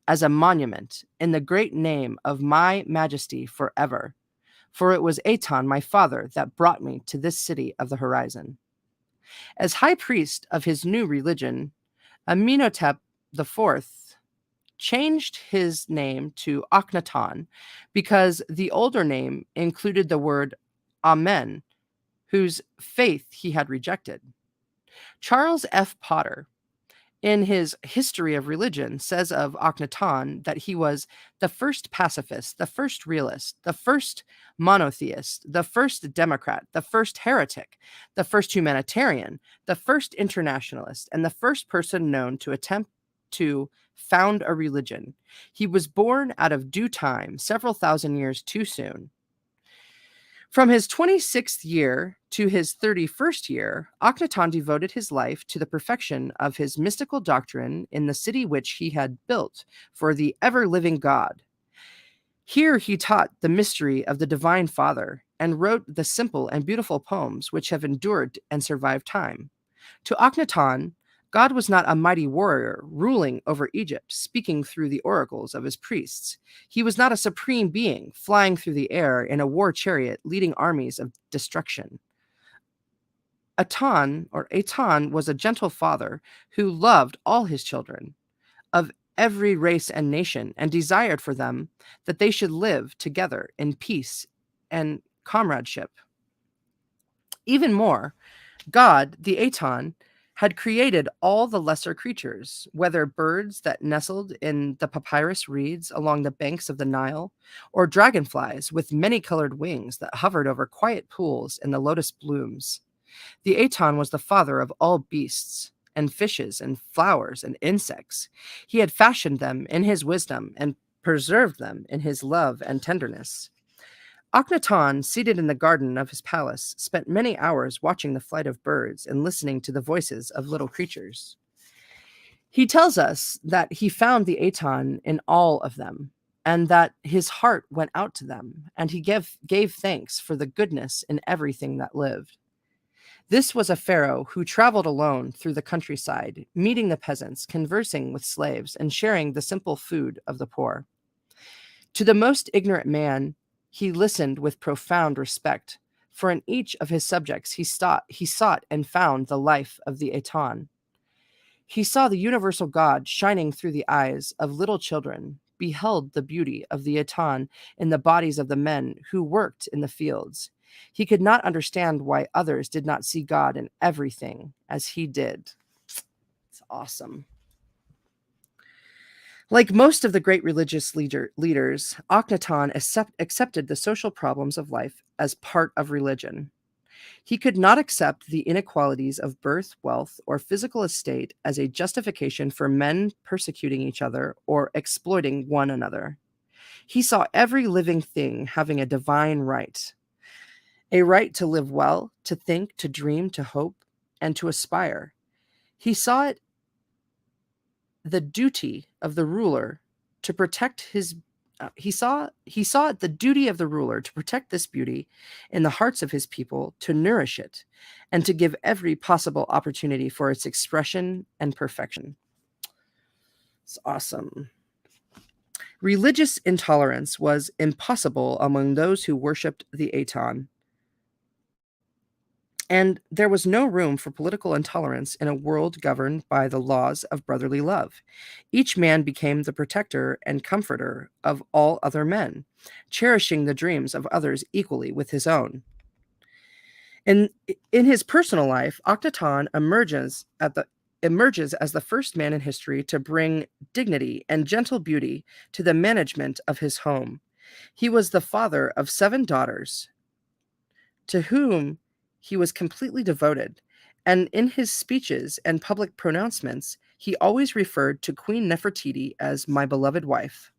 as a monument in the great name of my majesty forever. For it was Aton, my father, that brought me to this city of the horizon." As high priest of his new religion, Amenhotep IV changed his name to Akhnaton because the older name included the word Amen, whose faith he had rejected. Charles F. Potter, in his History of Religion, says of Akhnaton that he was the first pacifist, the first realist, the first monotheist, the first democrat, the first heretic, the first humanitarian, the first internationalist, and the first person known to attempt to found a religion. He was born out of due time, several thousand years too soon. From his 26th year to his 31st year, Akhnaton devoted his life to the perfection of his mystical doctrine in the city which he had built for the ever-living God. Here he taught the mystery of the Divine Father and wrote the simple and beautiful poems which have endured and survived time. To Akhnaton, God was not a mighty warrior ruling over Egypt, speaking through the oracles of his priests. He was not a supreme being flying through the air in a war chariot leading armies of destruction. Aton was a gentle father who loved all his children of every race and nation and desired for them that they should live together in peace and comradeship. Even more, God, the Aton, had created all the lesser creatures, whether birds that nestled in the papyrus reeds along the banks of the Nile, or dragonflies with many-colored wings that hovered over quiet pools in the lotus blooms. The Aton was the father of all beasts, and fishes, and flowers, and insects. He had fashioned them in his wisdom and preserved them in his love and tenderness. Akhnaton, seated in the garden of his palace, spent many hours watching the flight of birds and listening to the voices of little creatures. He tells us that he found the Aton in all of them, and that his heart went out to them, and he gave thanks for the goodness in everything that lived. This was a pharaoh who traveled alone through the countryside, meeting the peasants, conversing with slaves, and sharing the simple food of the poor. To the most ignorant man, he listened with profound respect, for in each of his subjects he sought and found the life of the Aton. He saw the universal God shining through the eyes of little children, beheld the beauty of the Aton in the bodies of the men who worked in the fields. He could not understand why others did not see God in everything as he did. It's awesome. Like most of the great religious leaders, Akhnaton accepted the social problems of life as part of religion. He could not accept the inequalities of birth, wealth, or physical estate as a justification for men persecuting each other or exploiting one another. He saw every living thing having a divine right, a right to live well, to think, to dream, to hope, and to aspire. He saw it the duty of the ruler to protect his he saw it the duty of the ruler to protect this beauty in the hearts of his people, to nourish it, and to give every possible opportunity for its expression and perfection. It's awesome. Religious intolerance was impossible among those who worshipped the Aton. And there was no room for political intolerance in a world governed by the laws of brotherly love. Each man became the protector and comforter of all other men, cherishing the dreams of others equally with his own. In his personal life, Akhnaton emerges as the first man in history to bring dignity and gentle beauty to the management of his home. He was the father of 7 daughters, to whom he was completely devoted, And in his speeches and public pronouncements, he always referred to Queen Nefertiti as my beloved wife.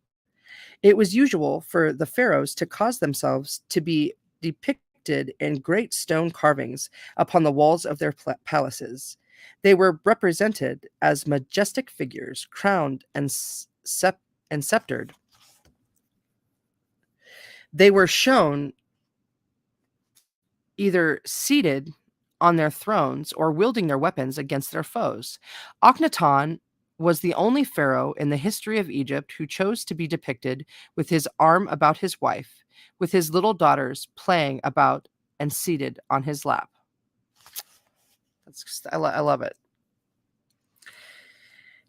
It was usual for the pharaohs to cause themselves to be depicted in great stone carvings upon the walls of their palaces. They were represented as majestic figures, crowned and sceptered. They were shown either seated on their thrones or wielding their weapons against their foes. Akhnaton was the only pharaoh in the history of Egypt who chose to be depicted with his arm about his wife, with his little daughters playing about and seated on his lap. I love it.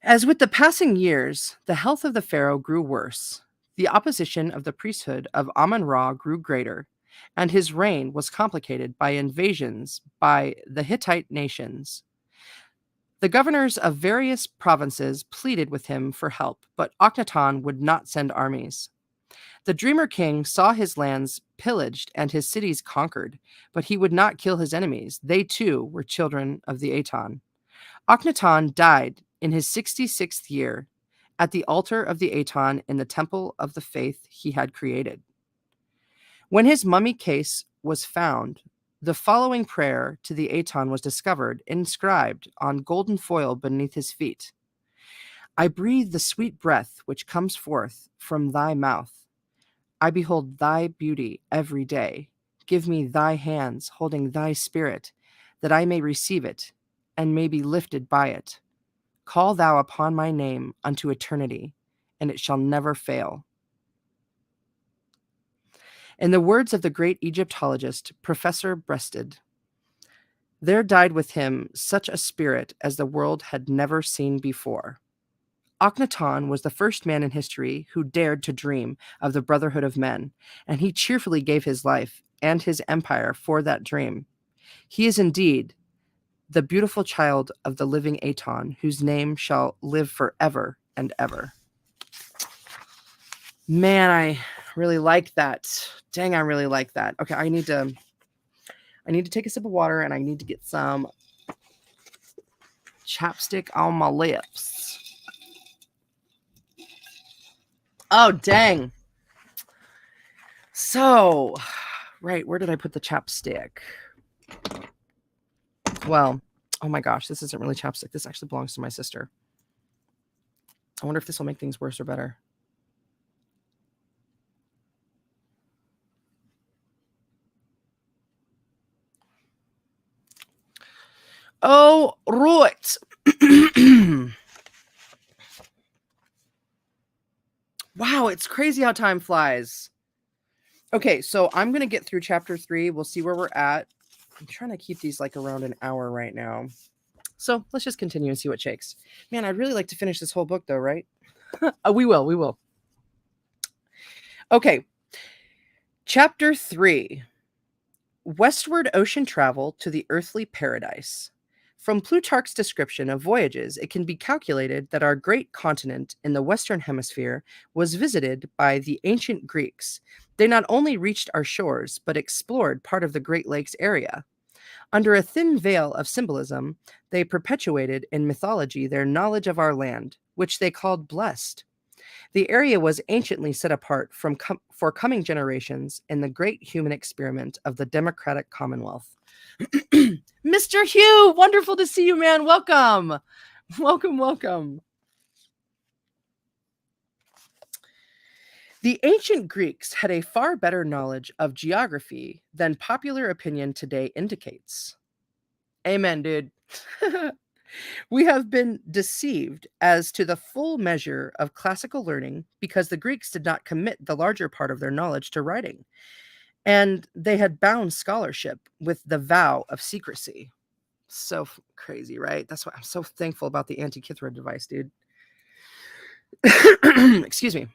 As with the passing years, the health of the pharaoh grew worse. The opposition of the priesthood of Amun-Ra grew greater, and his reign was complicated by invasions by the Hittite nations. The governors of various provinces pleaded with him for help, but Akhnaton would not send armies. The Dreamer King saw his lands pillaged and his cities conquered, but he would not kill his enemies. They too were children of the Aton. Akhnaton died in his 66th year at the altar of the Aton in the temple of the faith he had created. When his mummy case was found, the following prayer to the Aton was discovered, inscribed on golden foil beneath his feet. I breathe the sweet breath which comes forth from thy mouth. I behold thy beauty every day. Give me thy hands holding thy spirit, that I may receive it and may be lifted by it. Call thou upon my name unto eternity, and it shall never fail. In the words of the great Egyptologist, Professor Breasted, there died with him such a spirit as the world had never seen before. Akhnaton was the first man in history who dared to dream of the brotherhood of men, and he cheerfully gave his life and his empire for that dream. He is indeed the beautiful child of the living Aton, whose name shall live forever and ever. Man, I really like that. Dang, I really like that. Okay, I need to take a sip of water, and I need to get some chapstick on my lips. Oh, dang. So, right, where did I put the chapstick? Well, oh my gosh, this isn't really chapstick. This actually belongs to my sister. I wonder if this will make things worse or better. Oh, right. Wow, it's crazy how time flies. Okay, so I'm going to get through chapter 3. We'll see where we're at. I'm trying to keep these like around an hour right now. So let's just continue and see what shakes. Man, I'd really like to finish this whole book though, right? We will. Okay. Chapter 3. Westward ocean travel to the earthly paradise. From Plutarch's description of voyages, it can be calculated that our great continent in the Western Hemisphere was visited by the ancient Greeks. They not only reached our shores, but explored part of the Great Lakes area. Under a thin veil of symbolism, they perpetuated in mythology their knowledge of our land, which they called blessed. The area was anciently set apart for coming generations in the great human experiment of the democratic commonwealth. Mr. Hugh, wonderful to see you, man. Welcome. Welcome. The ancient Greeks had a far better knowledge of geography than popular opinion today indicates. Amen, dude. We have been deceived as to the full measure of classical learning because the Greeks did not commit the larger part of their knowledge to writing, and they had bound scholarship with the vow of secrecy. So crazy, right? That's why I'm so thankful about the Antikythera device, dude. Excuse me.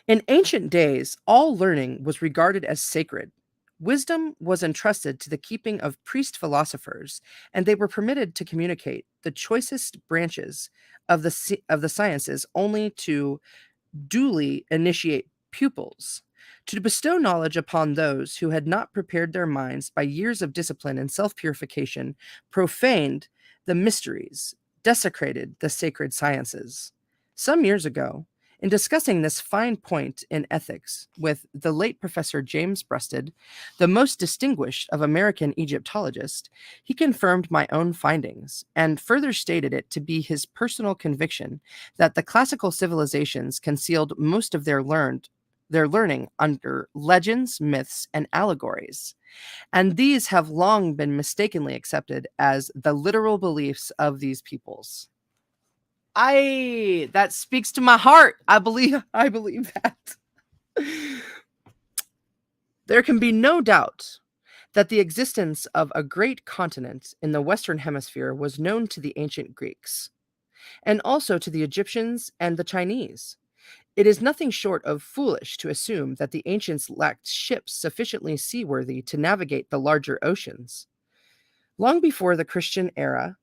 In ancient days, all learning was regarded as sacred. Wisdom was entrusted to the keeping of priest philosophers, and they were permitted to communicate the choicest branches of the sciences only to duly initiate pupils. to bestow knowledge upon those who had not prepared their minds by years of discipline and self-purification, profaned the mysteries, desecrated the sacred sciences. Some years ago, in discussing this fine point in ethics with the late Professor James Breasted, the most distinguished of American Egyptologists, he confirmed my own findings and further stated it to be his personal conviction that the classical civilizations concealed most of their learning under legends, myths, and allegories, and these have long been mistakenly accepted as the literal beliefs of these peoples. That speaks to my heart. I believe that. There can be no doubt that the existence of a great continent in the Western Hemisphere was known to the ancient Greeks, and also to the Egyptians and the Chinese. It is nothing short of foolish to assume that the ancients lacked ships sufficiently seaworthy to navigate the larger oceans. Long before the Christian era,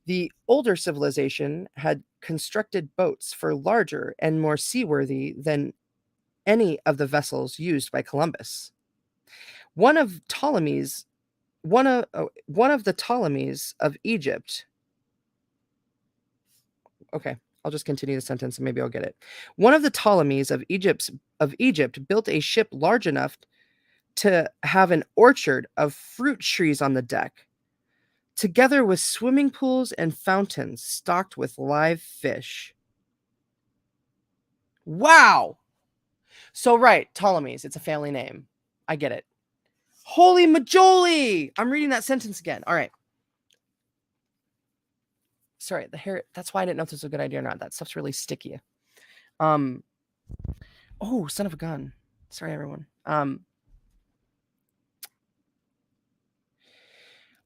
the older civilization had constructed boats for larger and more seaworthy than any of the vessels used by Columbus. One of the Ptolemies of Egypt. Okay, I'll just continue the sentence and maybe I'll get it. One of the Ptolemies of Egypt built a ship large enough to have an orchard of fruit trees on the deck, together with swimming pools and fountains stocked with live fish. Wow! So right, Ptolemies, it's a family name. I get it. Holy majoli! I'm reading that sentence again. All right. Sorry, the hair, that's why I didn't know if this was a good idea or not. That stuff's really sticky. Oh, son of a gun. Sorry, everyone.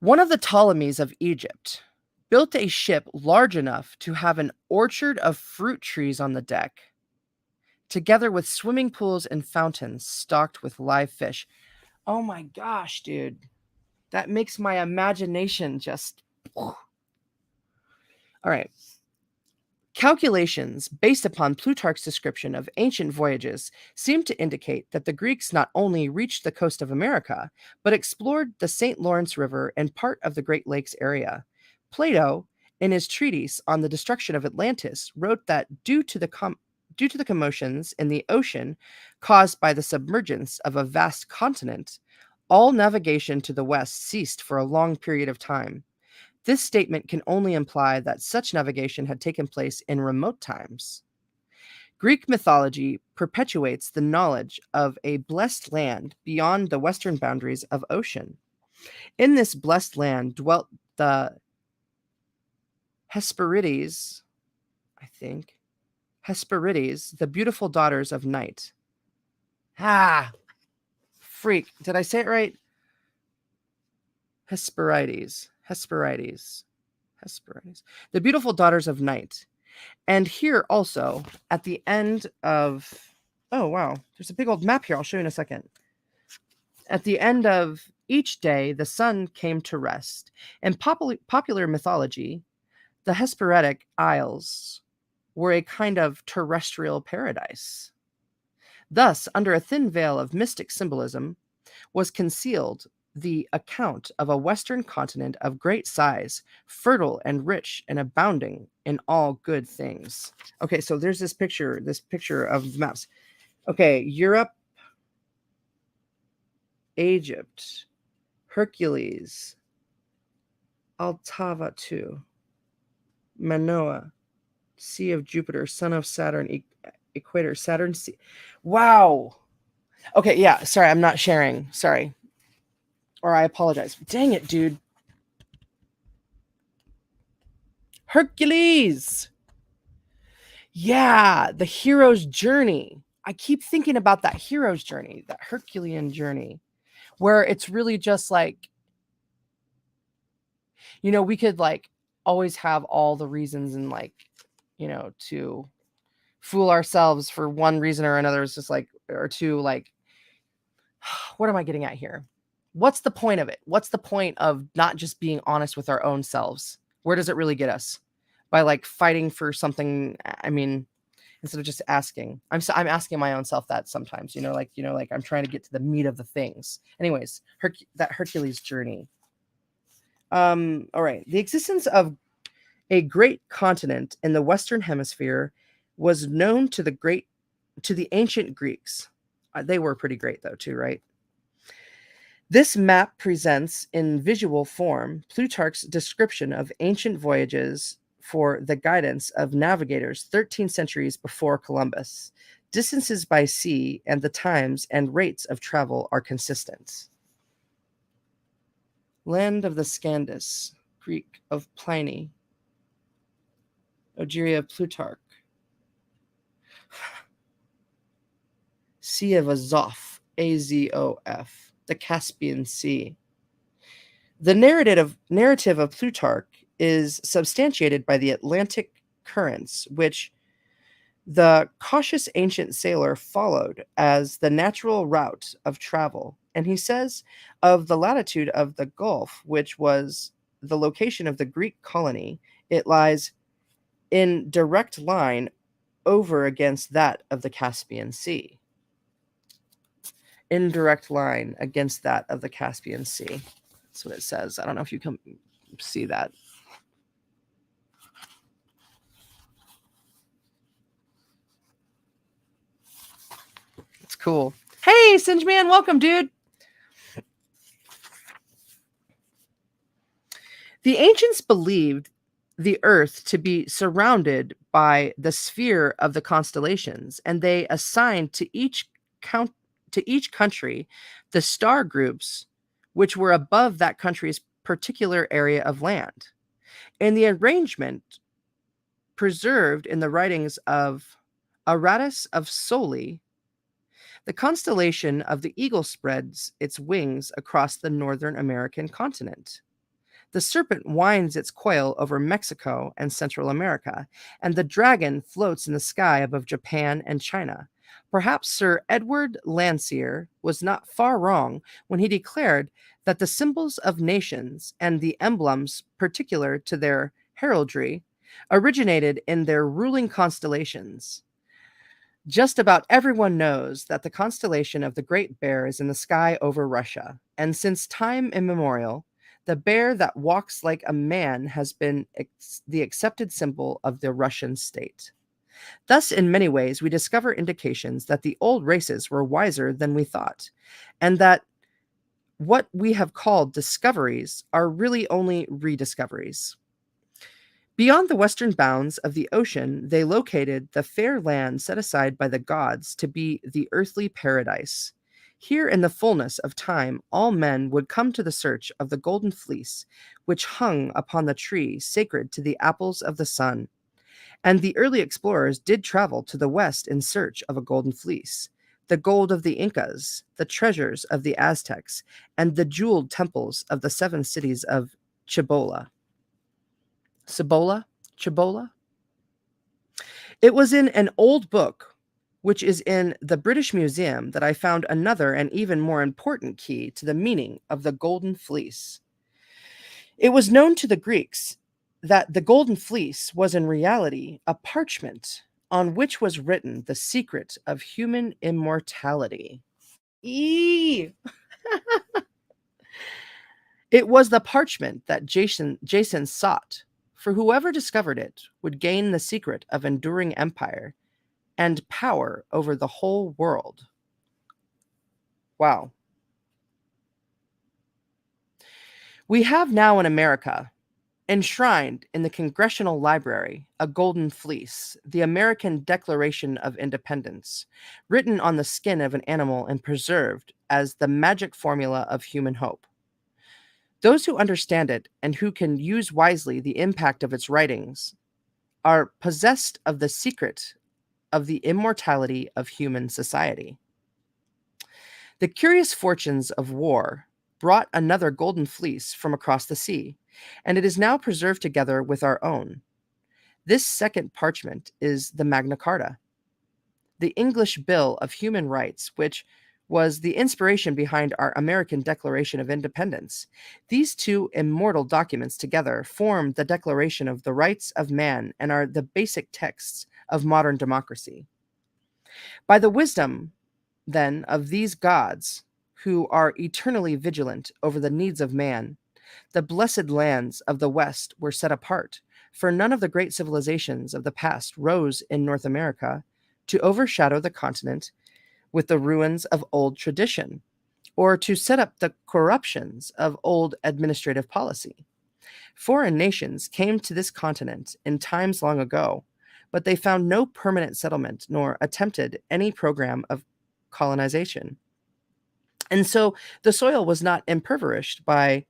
One of the Ptolemies of Egypt built a ship large enough to have an orchard of fruit trees on the deck, together with swimming pools and fountains stocked with live fish. Oh my gosh, dude. That makes my imagination just... All right. Calculations based upon Plutarch's description of ancient voyages seem to indicate that the Greeks not only reached the coast of America, but explored the St. Lawrence River and part of the Great Lakes area. Plato, in his treatise on the destruction of Atlantis, wrote that due to the commotions in the ocean caused by the submergence of a vast continent, all navigation to the west ceased for a long period of time. This statement can only imply that such navigation had taken place in remote times. Greek mythology perpetuates the knowledge of a blessed land beyond the western boundaries of ocean. In this blessed land dwelt the Hesperides, the beautiful daughters of night. Freak. Did I say it right? Hesperides. The beautiful daughters of night. And here also, at the end of... Oh, wow. There's a big old map here. I'll show you in a second. At the end of each day, the sun came to rest. In popular mythology, the Hesperidic Isles were a kind of terrestrial paradise. Thus, under a thin veil of mystic symbolism, was concealed the account of a western continent of great size, fertile and rich and abounding in all good things. Okay, so there's this picture of the maps. Okay, Europe, Egypt, Hercules, Altava 2, Manoa, Sea of Jupiter, Son of Saturn, Equator, Saturn Sea. Wow. Okay, yeah, sorry, I'm not sharing. Sorry. Or I apologize. Dang it, dude. Hercules. Yeah, the hero's journey. I keep thinking about that hero's journey, that Herculean journey, where it's really just like, you know, we could like always have all the reasons and like, you know, to fool ourselves for one reason or another. It's just like, or two, like, what am I getting at here? What's the point of it? What's the point of not just being honest with our own selves? Where does it really get us? By like fighting for something. I mean, instead of just asking. I'm asking my own self that sometimes, like I'm trying to get to the meat of the things. Anyways, that Hercules journey. All right. The existence of a great continent in the Western Hemisphere was known to the ancient Greeks. They were pretty great though, too, right? This map presents in visual form Plutarch's description of ancient voyages for the guidance of navigators 13 centuries before Columbus. Distances by sea and the times and rates of travel are consistent. Land of the Scandus, Greek of Pliny, Ogyria of Plutarch, Sea of Azov, Azof, the Caspian Sea. The narrative of Plutarch is substantiated by the Atlantic currents, which the cautious ancient sailor followed as the natural route of travel. And he says of the latitude of the Gulf, which was the location of the Greek colony, it lies in direct line over against that of the Caspian Sea. In direct line against that of the Caspian Sea. That's what it says. I don't know if you can see that. It's cool. Hey, Singe Man, welcome, dude. The ancients believed the earth to be surrounded by the sphere of the constellations, and they assigned to each country the star groups which were above that country's particular area of land. And the arrangement preserved in the writings of Aratus of Soli, the constellation of the eagle spreads its wings across the Northern American continent. The serpent winds its coil over Mexico and Central America, and the dragon floats in the sky above Japan and China. Perhaps Sir Edward Landseer was not far wrong when he declared that the symbols of nations and the emblems particular to their heraldry originated in their ruling constellations. Just about everyone knows that the constellation of the Great Bear is in the sky over Russia, and since time immemorial, the bear that walks like a man has been the accepted symbol of the Russian state. Thus, in many ways, we discover indications that the old races were wiser than we thought, and that what we have called discoveries are really only rediscoveries. Beyond the western bounds of the ocean, they located the fair land set aside by the gods to be the earthly paradise. Here, in the fullness of time, all men would come to the search of the golden fleece, which hung upon the tree sacred to the apples of the sun. And the early explorers did travel to the west in search of a golden fleece, the gold of the Incas, the treasures of the Aztecs, and the jeweled temples of the 7 cities of Cibola. Cibola? It was in an old book, which is in the British Museum, that I found another and even more important key to the meaning of the golden fleece. It was known to the Greeks that the golden fleece was in reality a parchment on which was written the secret of human immortality. Eee! It was the parchment that Jason sought, for whoever discovered it would gain the secret of enduring empire and power over the whole world. Wow. We have now in America, enshrined in the Congressional Library, a golden fleece, the American Declaration of Independence, written on the skin of an animal and preserved as the magic formula of human hope. Those who understand it and who can use wisely the impact of its writings are possessed of the secret of the immortality of human society. The curious fortunes of war brought another golden fleece from across the sea, and it is now preserved together with our own. This second parchment is the Magna Carta, the English Bill of Human Rights, which was the inspiration behind our American Declaration of Independence. These two immortal documents together form the Declaration of the Rights of Man and are the basic texts of modern democracy. By the wisdom, then, of these gods, who are eternally vigilant over the needs of man, the blessed lands of the West were set apart, for none of the great civilizations of the past rose in North America to overshadow the continent with the ruins of old tradition, or to set up the corruptions of old administrative policy. Foreign nations came to this continent in times long ago, but they found no permanent settlement nor attempted any program of colonization. And so the soil was not impoverished by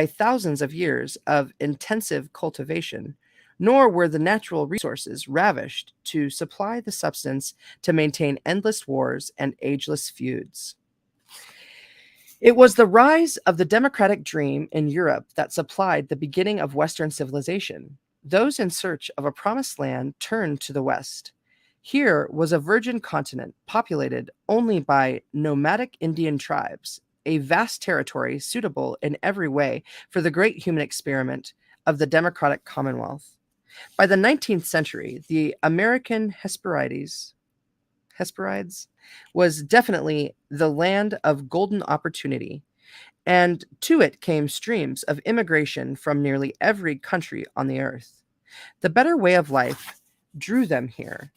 thousands of years of intensive cultivation, nor were the natural resources ravished to supply the substance to maintain endless wars and ageless feuds. It was the rise of the democratic dream in Europe that supplied the beginning of Western civilization. Those in search of a promised land turned to the West. Here was a virgin continent populated only by nomadic Indian tribes, a vast territory suitable in every way for the great human experiment of the democratic commonwealth. By the 19th century, the American Hesperides was definitely the land of golden opportunity, and to it came streams of immigration from nearly every country on the earth. The better way of life drew them here,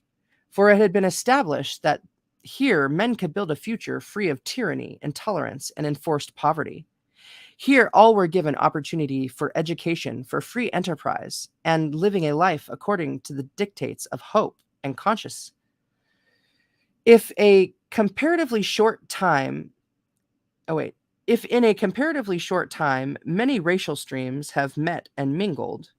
for it had been established that here men could build a future free of tyranny, intolerance, and enforced poverty. Here all were given opportunity for education, for free enterprise, and living a life according to the dictates of hope and conscience. If a comparatively short time, oh wait, if in a comparatively short time many racial streams have met and mingled,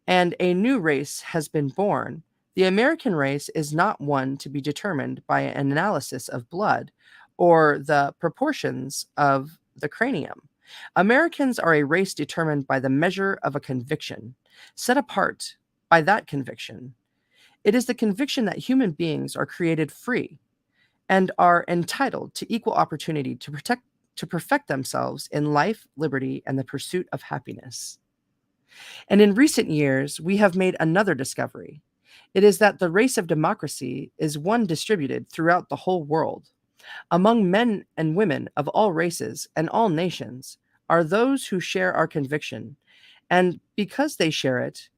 and a new race has been born, the American race is not one to be determined by an analysis of blood or the proportions of the cranium. Americans are a race determined by the measure of a conviction, set apart by that conviction. It is the conviction that human beings are created free and are entitled to equal opportunity to perfect themselves in life, liberty, and the pursuit of happiness. And in recent years, we have made another discovery. It is that the race of democracy is one distributed throughout the whole world. Among men and women of all races and all nations are those who share our conviction, and because they share it,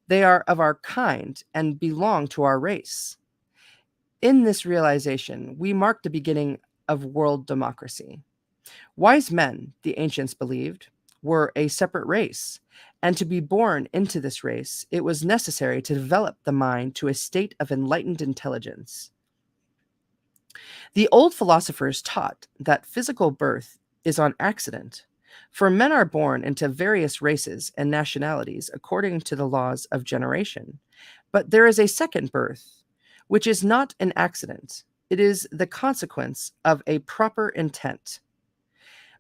they are of our kind and belong to our race. In this realization, we mark the beginning of world democracy. Wise men, the ancients believed, were a separate race, and to be born into this race, it was necessary to develop the mind to a state of enlightened intelligence. The old philosophers taught that physical birth is on accident, for men are born into various races and nationalities according to the laws of generation. But there is a second birth, which is not an accident. It is the consequence of a proper intent.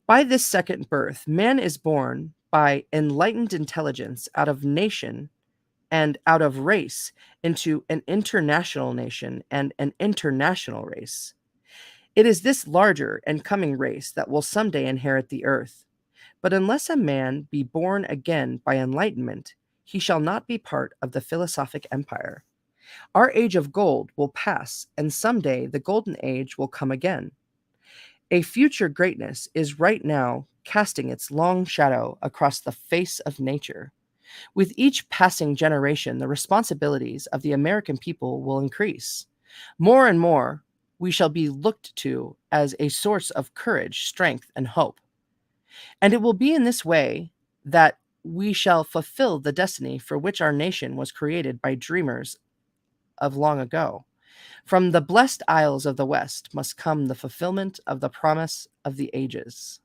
By this second birth, man is born by enlightened intelligence out of nation and out of race into an international nation and an international race. It is this larger and coming race that will someday inherit the earth. But unless a man be born again by enlightenment, he shall not be part of the philosophic empire. Our age of gold will pass, and someday the golden age will come again. A future greatness is right now casting its long shadow across the face of nature. With each passing generation, the responsibilities of the American people will increase. More and more, we shall be looked to as a source of courage, strength, and hope. And it will be in this way that we shall fulfill the destiny for which our nation was created by dreamers of long ago. From the blessed isles of the West must come the fulfillment of the promise of the ages.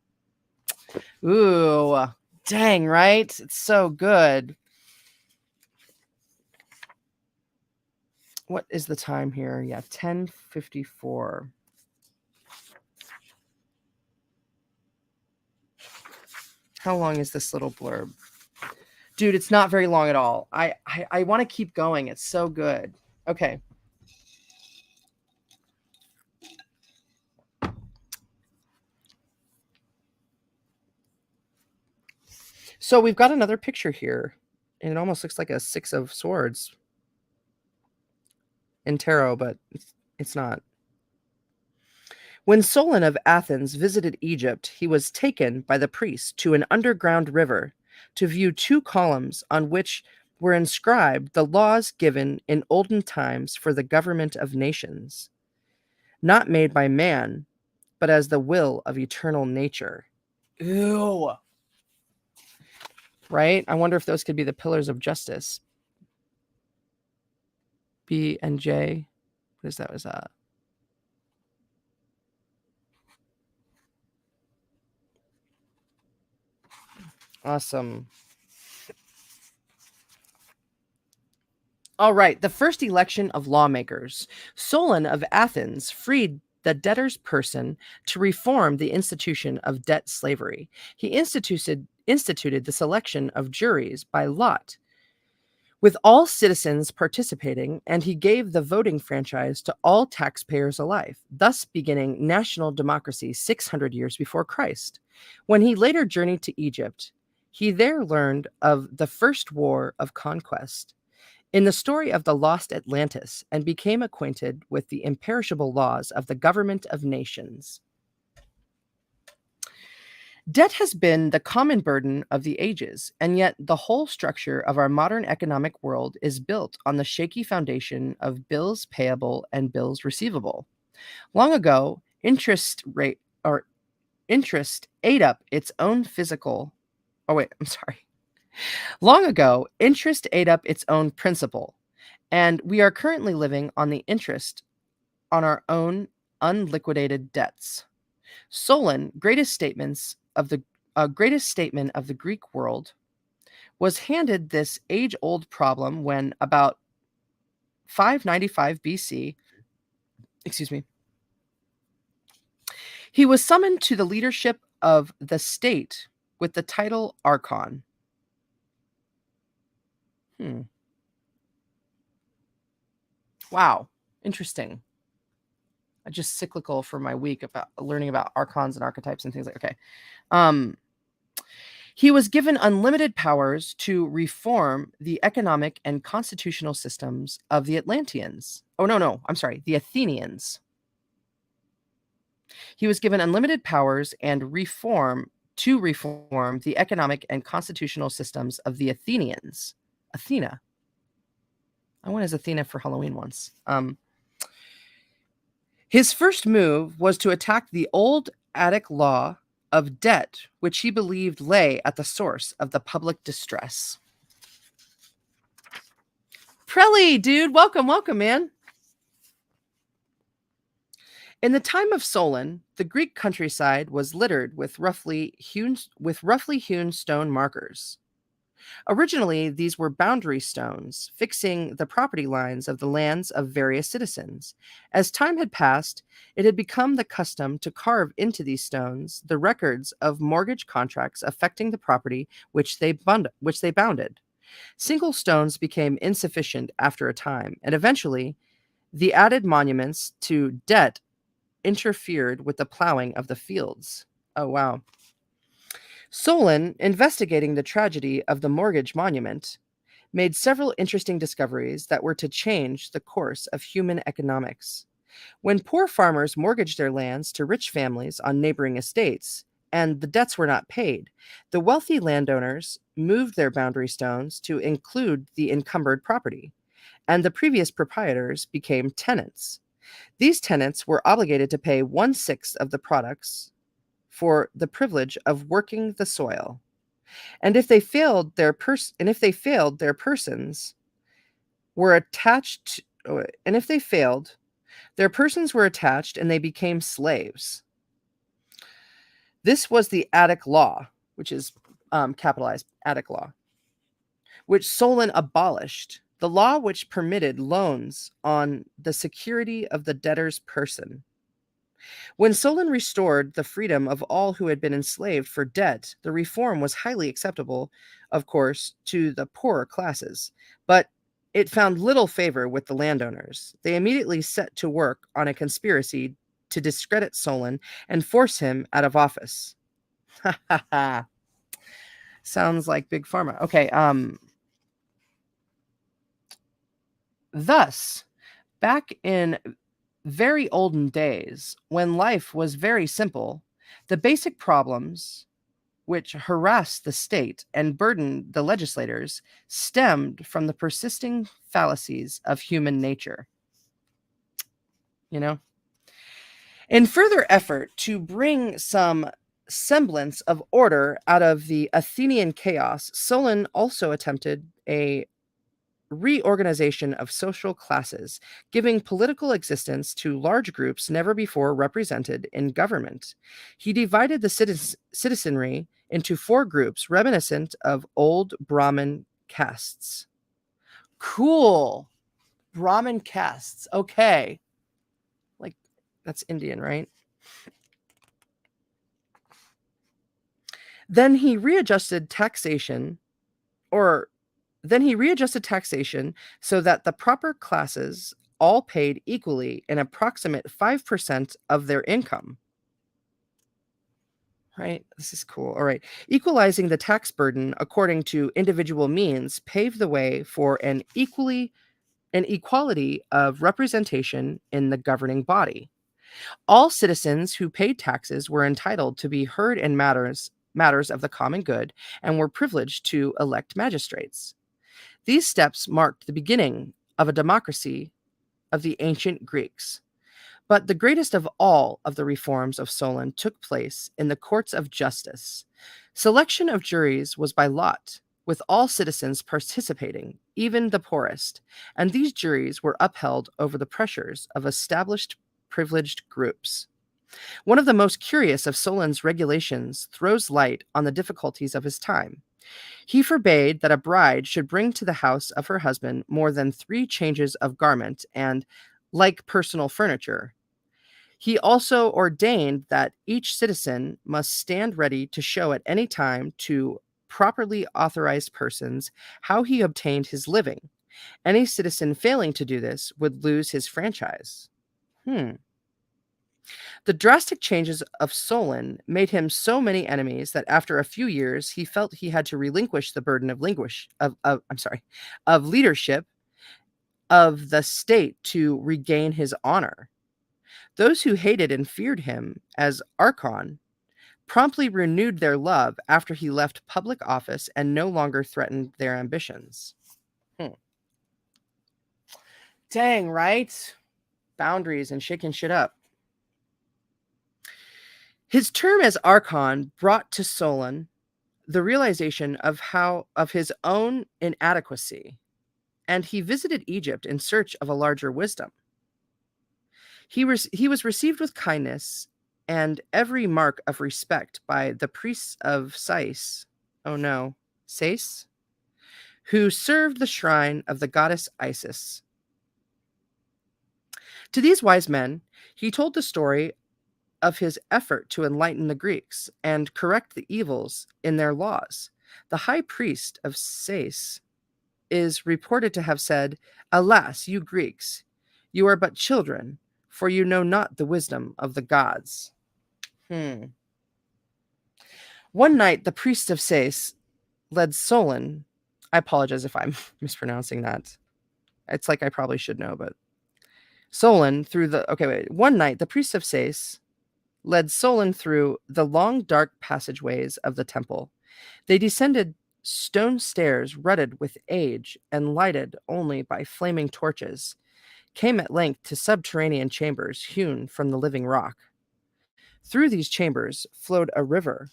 Ooh, dang, right? It's so good. What is the time here? Yeah, 10:54. How long is this little blurb? Dude, it's not very long at all. I want to keep going. It's so good. Okay. So we've got another picture here, and it almost looks like a 6 of swords. in tarot, but it's not. When Solon of Athens visited Egypt, he was taken by the priests to an underground river to view two columns on which were inscribed the laws given in olden times for the government of nations, not made by man, but as the will of eternal nature. Ew. Right? I wonder if those could be the pillars of justice. B and J. What is that? Was awesome. All right, the first election of lawmakers. Solon of Athens freed the debtor's person to reform the institution of debt slavery. He instituted the selection of juries by lot, with all citizens participating, and he gave the voting franchise to all taxpayers alike, thus beginning national democracy 600 years before Christ. When he later journeyed to Egypt, he there learned of the first war of conquest in the story of the lost Atlantis and became acquainted with the imperishable laws of the government of nations. Debt has been the common burden of the ages, and yet the whole structure of our modern economic world is built on the shaky foundation of bills payable and bills receivable. Long ago, interest ate up its own physical. Oh wait, I'm sorry. Long ago, interest ate up its own principal, and we are currently living on the interest on our own unliquidated debts. Solon, greatest statement of the Greek world, was handed this age-old problem when about 595 BC, excuse me, he was summoned to the leadership of the state with the title Archon. Wow, interesting. Just cyclical for my week about learning about archons and archetypes and things like. Okay. He was given unlimited powers to reform the economic and constitutional systems of the Atlanteans. Oh, no, I'm sorry, the Athenians. He was given unlimited powers and reform the economic and constitutional systems of the Athenians. Athena. I went as Athena for Halloween once. His first move was to attack the old Attic law of debt, which he believed lay at the source of the public distress. Prelly, dude, welcome, man. In the time of Solon, the Greek countryside was littered with roughly hewn stone markers. Originally, these were boundary stones, fixing the property lines of the lands of various citizens. As time had passed, it had become the custom to carve into these stones the records of mortgage contracts affecting the property which they bounded. Single stones became insufficient after a time, and eventually, the added monuments to debt interfered with the plowing of the fields. Oh, wow. Solon, investigating the tragedy of the mortgage monument, made several interesting discoveries that were to change the course of human economics. When poor farmers mortgaged their lands to rich families on neighboring estates, and the debts were not paid, the wealthy landowners moved their boundary stones to include the encumbered property, and the previous proprietors became tenants. These tenants were obligated to pay 1/6 of the products for the privilege of working the soil. And if they failed, their persons were attached and if they failed, their persons were attached and they became slaves. This was the Attic law, which is capitalized Attic law, which Solon abolished, the law which permitted loans on the security of the debtor's person. When Solon restored the freedom of all who had been enslaved for debt, the reform was highly acceptable, of course, to the poorer classes, but it found little favor with the landowners. They immediately set to work on a conspiracy to discredit Solon and force him out of office. Ha ha ha. Sounds like Big Pharma. Okay, thus, Back in very olden days, when life was very simple, the basic problems which harassed the state and burdened the legislators stemmed from the persisting fallacies of human nature. You know? In further effort to bring some semblance of order out of the Athenian chaos, Solon also attempted a reorganization of social classes, giving political existence to large groups never before represented in government. He divided the citizenry into four groups reminiscent of old Brahmin castes. Cool. Brahmin castes. Okay. Like, that's Indian, right? Then he readjusted taxation, or then he readjusted taxation so that the proper classes all paid equally an approximate 5% of their income. Right? This is cool. All right. Equalizing the tax burden according to individual means paved the way for an equality of representation in the governing body. All citizens who paid taxes were entitled to be heard in matters of the common good and were privileged to elect magistrates. These steps marked the beginning of a democracy of the ancient Greeks. But the greatest of all of the reforms of Solon took place in the courts of justice. Selection of juries was by lot, with all citizens participating, even the poorest, and these juries were upheld over the pressures of established privileged groups. One of the most curious of Solon's regulations throws light on the difficulties of his time. He forbade that a bride should bring to the house of her husband more than 3 changes of garment and like personal furniture. He also ordained that each citizen must stand ready to show at any time to properly authorized persons how he obtained his living. Any citizen failing to do this would lose his franchise. The drastic changes of Solon made him so many enemies that after a few years he felt he had to relinquish the burden of leadership of the state to regain his honor. Those who hated and feared him as Archon promptly renewed their love after he left public office and no longer threatened their ambitions. Dang, right? Boundaries and shaking shit up. His term as Archon brought to Solon the realization of his own inadequacy, and he visited Egypt in search of a larger wisdom. He was received with kindness and every mark of respect by the priests of Sais, who served the shrine of the goddess Isis. To these wise men, he told the story of his effort to enlighten the Greeks and correct the evils in their laws. The high priest of Sais is reported to have said, "Alas, you Greeks, you are but children, for you know not the wisdom of the gods." One night, the priest of Sais led Solon. I apologize if I'm mispronouncing that. It's like I probably should know, but Solon through the. Okay, wait. One night, the priest of Sais led Solon through the long, dark passageways of the temple. They descended stone stairs rutted with age and lighted only by flaming torches, came at length to subterranean chambers hewn from the living rock. Through these chambers flowed a river.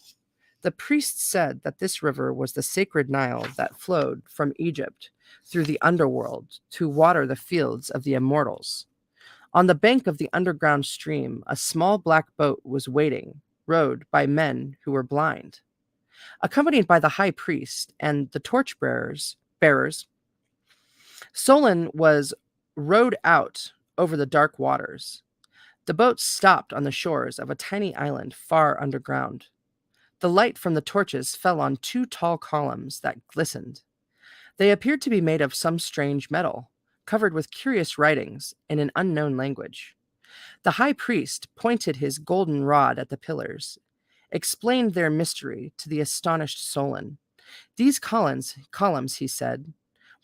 The priests said that this river was the sacred Nile that flowed from Egypt through the underworld to water the fields of the immortals. On the bank of the underground stream, a small black boat was waiting, rowed by men who were blind. Accompanied by the high priest and the torch bearers, Solon was rowed out over the dark waters. The boat stopped on the shores of a tiny island far underground. The light from the torches fell on 2 tall columns that glistened. They appeared to be made of some strange metal, covered with curious writings in an unknown language. The high priest pointed his golden rod at the pillars, explained their mystery to the astonished Solon. These columns, he said,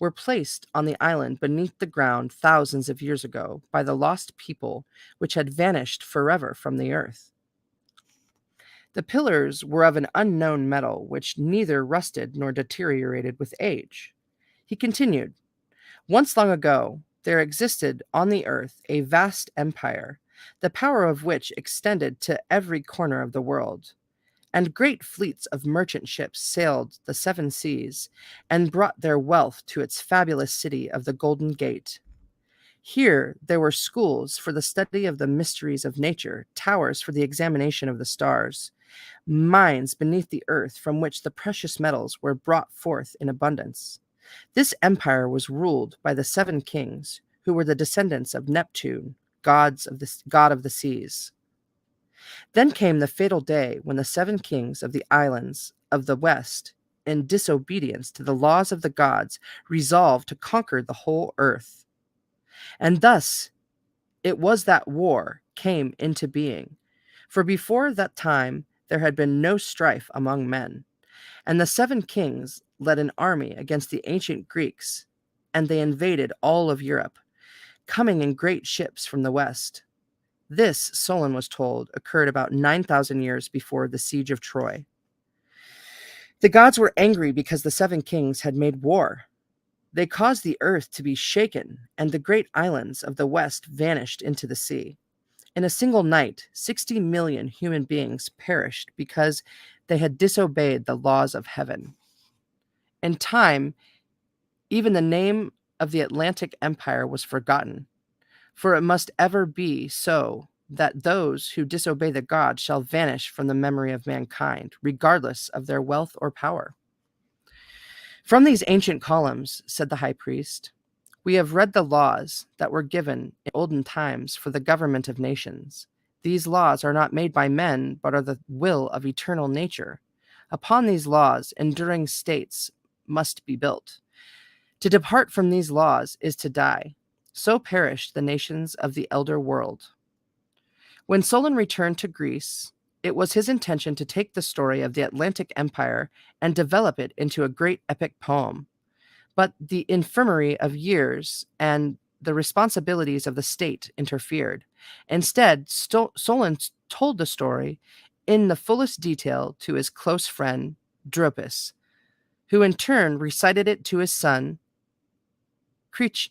were placed on the island beneath the ground thousands of years ago by the lost people which had vanished forever from the earth. The pillars were of an unknown metal which neither rusted nor deteriorated with age. He continued, once long ago, there existed on the earth a vast empire, the power of which extended to every corner of the world. And great fleets of merchant ships sailed the seven seas and brought their wealth to its fabulous city of the Golden Gate. Here there were schools for the study of the mysteries of nature, towers for the examination of the stars, mines beneath the earth from which the precious metals were brought forth in abundance. This empire was ruled by the seven kings, who were the descendants of Neptune, god of the seas. Then came the fatal day when the seven kings of the islands of the west, in disobedience to the laws of the gods, resolved to conquer the whole earth. And thus it was that war came into being, for before that time there had been no strife among men. And the seven kings led an army against the ancient Greeks, and they invaded all of Europe, coming in great ships from the west. This, Solon was told, occurred about 9,000 years before the siege of Troy. The gods were angry because the seven kings had made war. They caused the earth to be shaken, and the great islands of the west vanished into the sea. In a single night, 60 million human beings perished because they had disobeyed the laws of heaven. In time, even the name of the Atlantic Empire was forgotten, for it must ever be so that those who disobey the gods shall vanish from the memory of mankind, regardless of their wealth or power. From these ancient columns, said the high priest, we have read the laws that were given in olden times for the government of nations. These laws are not made by men, but are the will of eternal nature. Upon these laws, enduring states must be built. To depart from these laws is to die. So perished the nations of the elder world. When Solon returned to Greece, it was his intention to take the story of the Atlantic Empire and develop it into a great epic poem. But the infirmary of years and the responsibilities of the state interfered. Instead, Solon told the story in the fullest detail to his close friend, Dropus, who in turn recited it to his son, Critias,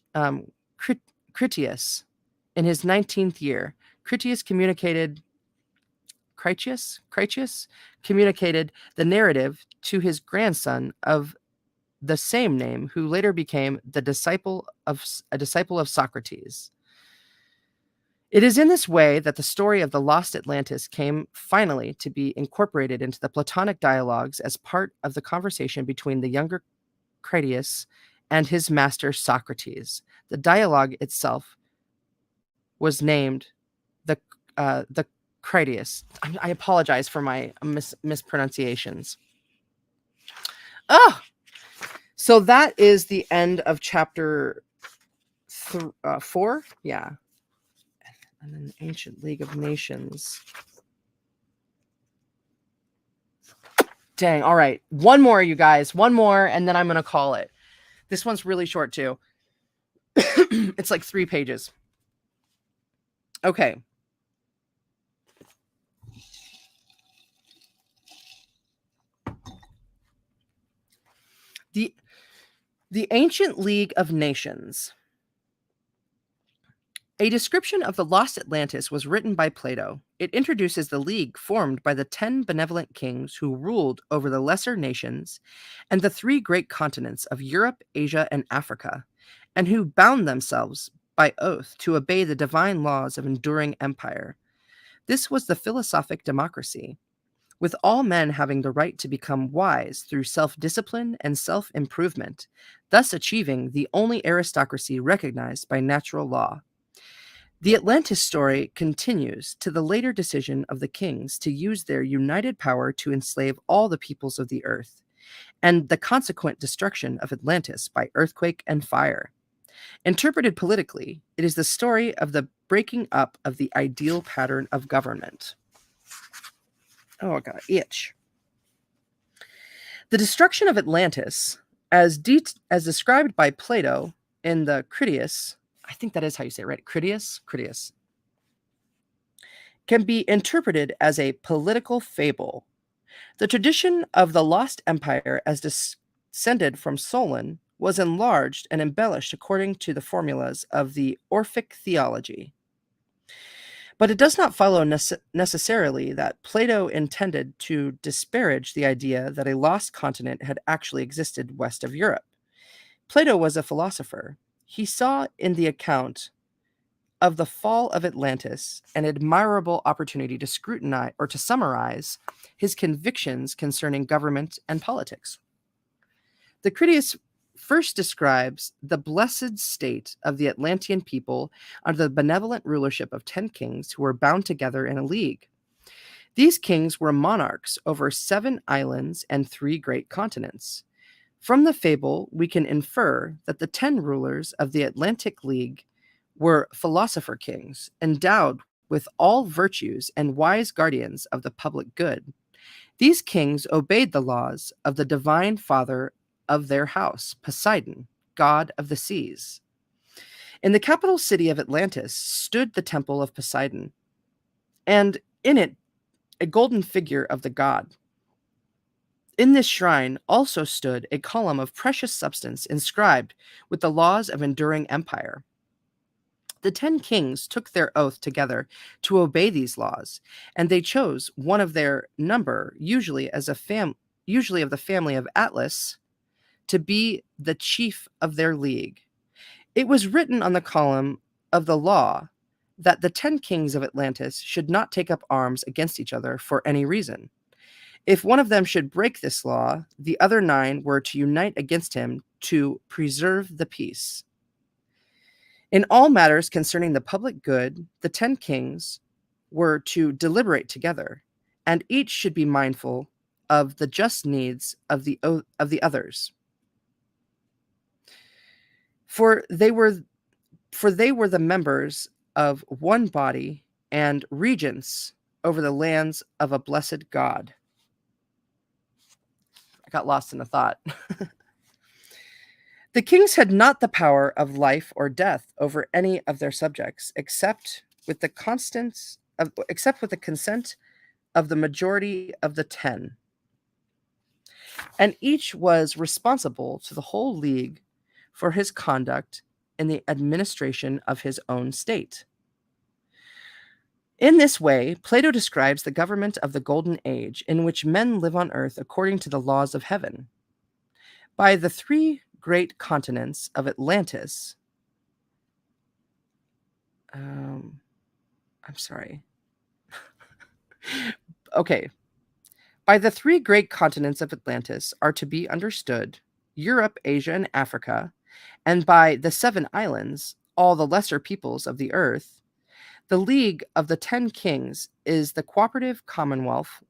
in his 19th year. Critias communicated the narrative to his grandson of the same name, who later became a disciple of Socrates. It is in this way that the story of the lost Atlantis came finally to be incorporated into the Platonic dialogues as part of the conversation between the younger Critias and his master Socrates. The dialogue itself was named the Critias. I apologize for my mispronunciations. So that is the end of chapter 4. Yeah. And then Ancient League of Nations. Dang. All right. One more, you guys. One more, and then I'm going to call it. This one's really short, too. It's like 3 pages. Okay. The Ancient League of Nations. A description of the lost Atlantis was written by Plato. It introduces the league formed by the 10 benevolent kings who ruled over the lesser nations and the 3 great continents of Europe, Asia, and Africa, and who bound themselves by oath to obey the divine laws of enduring empire. This was the philosophic democracy, with all men having the right to become wise through self-discipline and self-improvement, thus achieving the only aristocracy recognized by natural law. The Atlantis story continues to the later decision of the kings to use their united power to enslave all the peoples of the earth, and the consequent destruction of Atlantis by earthquake and fire. Interpreted politically, it is the story of the breaking up of the ideal pattern of government. Oh, I got an itch. The destruction of Atlantis, As described by Plato in the Critias, I think that is how you say it, right? Critias, can be interpreted as a political fable. The tradition of the lost empire as descended from Solon was enlarged and embellished according to the formulas of the Orphic theology. But it does not follow necessarily that Plato intended to disparage the idea that a lost continent had actually existed west of Europe. Plato was a philosopher. He saw in the account of the fall of Atlantis an admirable opportunity to scrutinize or to summarize his convictions concerning government and politics. The Critias first describes the blessed state of the Atlantean people under the benevolent rulership of 10 kings who were bound together in a league. These kings were monarchs over 7 islands and 3 great continents. From the fable, we can infer that the 10 rulers of the Atlantic League were philosopher kings, endowed with all virtues and wise guardians of the public good. These kings obeyed the laws of the divine father of their house, Poseidon, god of the seas. In the capital city of Atlantis stood the temple of Poseidon, and in it a golden figure of the god. In this shrine also stood a column of precious substance inscribed with the laws of enduring empire. The 10 kings took their oath together to obey these laws, and they chose one of their number, usually of the family of Atlas, to be the chief of their league. It was written on the column of the law that the 10 kings of Atlantis should not take up arms against each other for any reason. If one of them should break this law, the other 9 were to unite against him to preserve the peace. In all matters concerning the public good, the 10 kings were to deliberate together, and each should be mindful of the just needs of the others. For they were the members of one body and regents over the lands of a blessed God. I got lost in a thought. The kings had not the power of life or death over any of their subjects, except with the consent of the majority of the 10. And each was responsible to the whole league for his conduct in the administration of his own state. In this way, Plato describes the government of the Golden Age, in which men live on earth according to the laws of heaven. By the 3 great continents of Atlantis, I'm sorry. Okay. By the 3 great continents of Atlantis are to be understood Europe, Asia, and Africa, and by the 7 islands, all the lesser peoples of the earth. The League of the 10 Kings is the cooperative commonwealth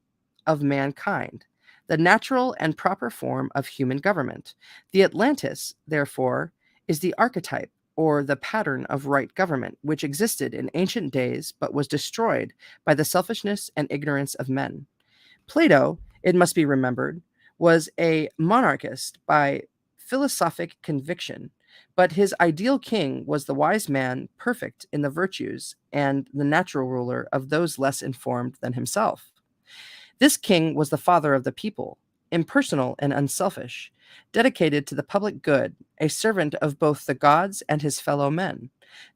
of mankind, the natural and proper form of human government. The Atlantis, therefore, is the archetype or the pattern of right government, which existed in ancient days but was destroyed by the selfishness and ignorance of men. Plato, it must be remembered, was a monarchist by philosophic conviction, but his ideal king was the wise man, perfect in the virtues, and the natural ruler of those less informed than himself. This king was the father of the people, impersonal and unselfish, dedicated to the public good, a servant of both the gods and his fellow men.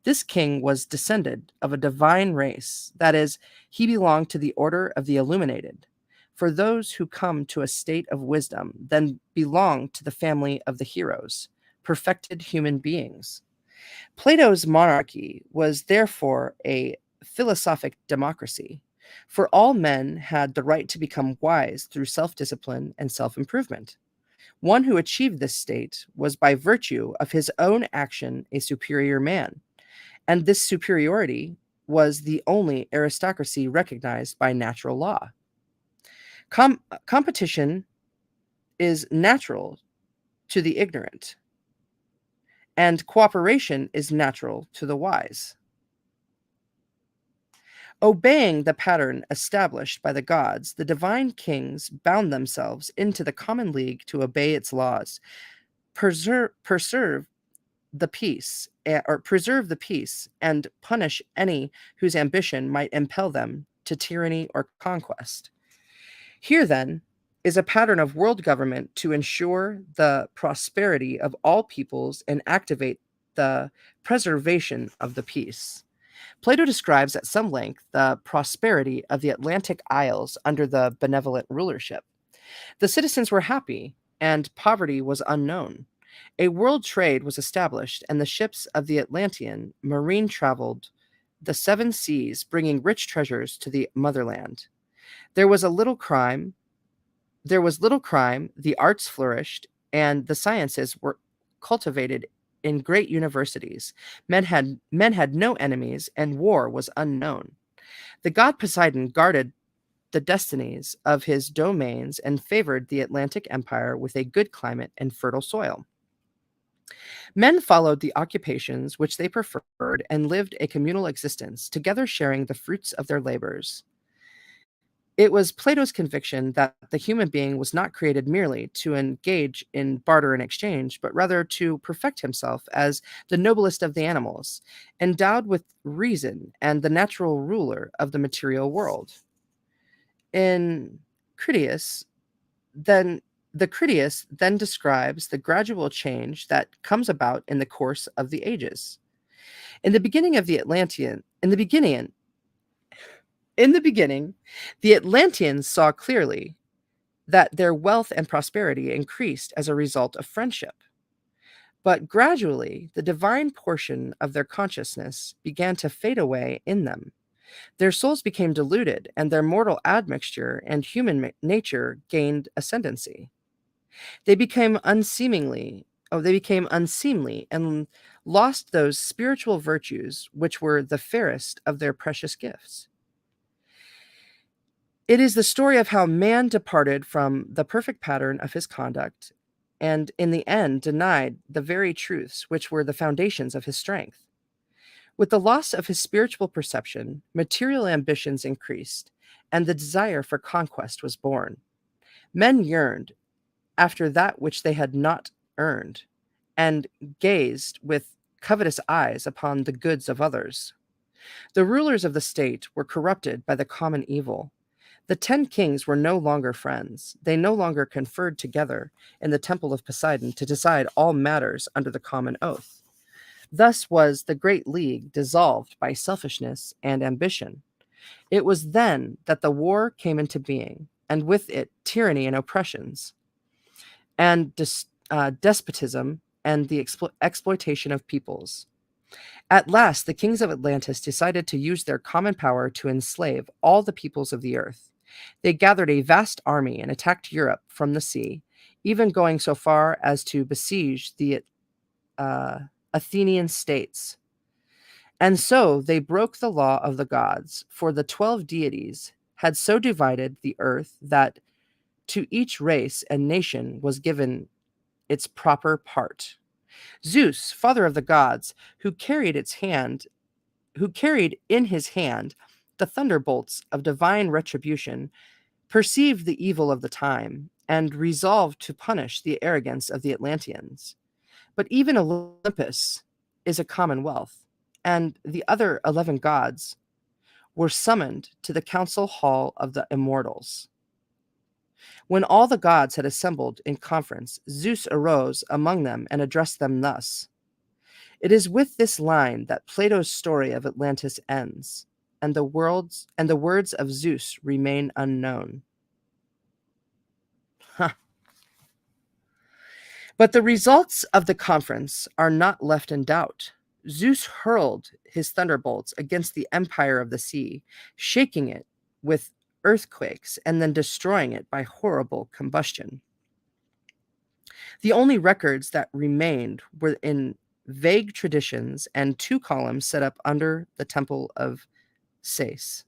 This king was descended of a divine race, that is, he belonged to the order of the illuminated. For those who come to a state of wisdom then belong to the family of the heroes, perfected human beings. Plato's monarchy was therefore a philosophic democracy, for all men had the right to become wise through self-discipline and self-improvement. One who achieved this state was by virtue of his own action a superior man, and this superiority was the only aristocracy recognized by natural law. Competition is natural to the ignorant, and cooperation is natural to the wise. Obeying the pattern established by the gods, the divine kings bound themselves into the common league to obey its laws. preserve preserve the peace and punish any whose ambition might impel them to tyranny or conquest. Here, then, is a pattern of world government to ensure the prosperity of all peoples and activate the preservation of the peace. Plato describes at some length the prosperity of the Atlantic Isles under the benevolent rulership. The citizens were happy, and poverty was unknown. A world trade was established, and the ships of the Atlantean marine traveled the seven seas, bringing rich treasures to the motherland. There was a little crime. There was little crime. The arts flourished, and the sciences were cultivated in great universities. Men had no enemies, and war was unknown. The god Poseidon guarded the destinies of his domains and favored the Atlantic Empire with a good climate and fertile soil. Men followed the occupations which they preferred and lived a communal existence, together sharing the fruits of their labors. It was Plato's conviction that the human being was not created merely to engage in barter and exchange, but rather to perfect himself as the noblest of the animals, endowed with reason and the natural ruler of the material world. In Critias, then Critias then describes the gradual change that comes about in the course of the ages. In the beginning of the Atlantean, in the beginning, the Atlanteans saw clearly that their wealth and prosperity increased as a result of friendship. But gradually, the divine portion of their consciousness began to fade away in them. Their souls became diluted, and their mortal admixture and human nature gained ascendancy. They became they became unseemly and lost those spiritual virtues which were the fairest of their precious gifts. It is the story of how man departed from the perfect pattern of his conduct and in the end denied the very truths which were the foundations of his strength. With the loss of his spiritual perception, material ambitions increased, and the desire for conquest was born. Men yearned after that which they had not earned, and gazed with covetous eyes upon the goods of others. The rulers of the state were corrupted by the common evil. The 10 kings were no longer friends. They no longer conferred together in the temple of Poseidon to decide all matters under the common oath. Thus was the great league dissolved by selfishness and ambition. It was then that the war came into being, and with it tyranny and oppressions, and despotism and the exploitation of peoples. At last, the kings of Atlantis decided to use their common power to enslave all the peoples of the earth. They gathered a vast army and attacked Europe from the sea, even going so far as to besiege the Athenian states. And so they broke the law of the gods, for the 12 deities had so divided the earth that to each race and nation was given its proper part. Zeus, father of the gods, who carried in his hand the thunderbolts of divine retribution, perceived the evil of the time and resolved to punish the arrogance of the Atlanteans. But even Olympus is a commonwealth, and the other 11 gods were summoned to the council hall of the immortals. When all the gods had assembled in conference, Zeus arose among them and addressed them thus: "It is with this line that Plato's story of Atlantis ends, and the words of Zeus remain unknown." Huh. But the results of the conference are not left in doubt. Zeus hurled his thunderbolts against the empire of the sea, shaking it with earthquakes and then destroying it by horrible combustion. The only records that remained were in vague traditions and 2 columns set up under the temple of Sais.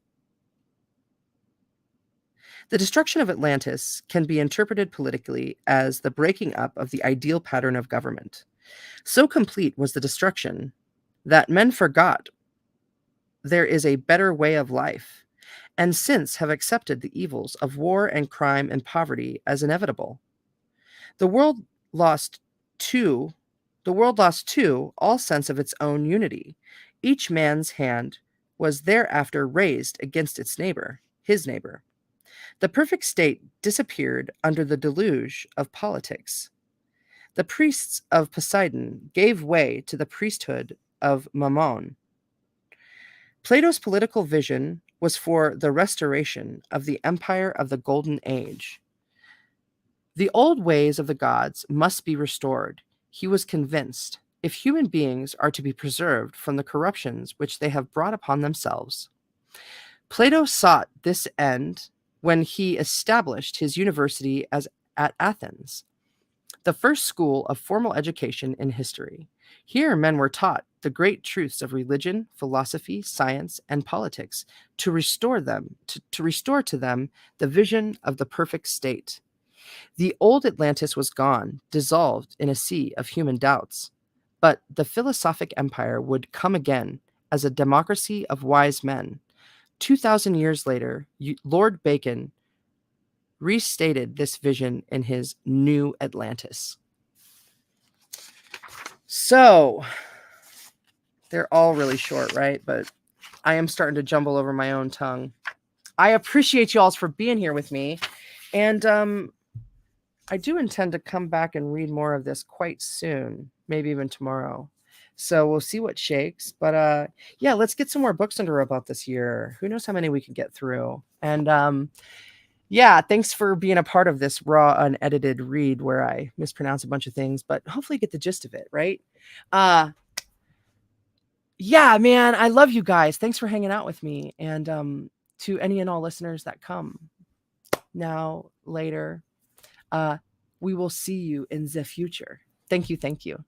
The destruction of Atlantis can be interpreted politically as the breaking up of the ideal pattern of government. So complete was the destruction that men forgot there is a better way of life, and since have accepted the evils of war and crime and poverty as inevitable. The world lost too, the world lost too all sense of its own unity. Each man's hand was thereafter raised against its neighbor, his neighbor. The perfect state disappeared under the deluge of politics. The priests of Poseidon gave way to the priesthood of Mammon. Plato's political vision was for the restoration of the empire of the Golden Age. The old ways of the gods must be restored. He was convinced, if human beings are to be preserved from the corruptions which they have brought upon themselves. Plato sought this end when he established his university at Athens, the first school of formal education in history. Here men were taught the great truths of religion, philosophy, science, and politics to restore to them the vision of the perfect state. The old Atlantis was gone, dissolved in a sea of human doubts. But the philosophic empire would come again as a democracy of wise men. 2,000 years later, Lord Bacon restated this vision in his New Atlantis. So, they're all really short, right? But I am starting to jumble over my own tongue. I appreciate you all for being here with me. And I do intend to come back and read more of this quite soon, maybe even tomorrow. So we'll see what shakes. But yeah, let's get some more books under our belt this year. Who knows how many we can get through. And yeah, thanks for being a part of this raw, unedited read where I mispronounce a bunch of things, but hopefully you get the gist of it, right? Yeah, man, I love you guys. Thanks for hanging out with me. And to any and all listeners that come now, later, we will see you in the future. Thank you. Thank you.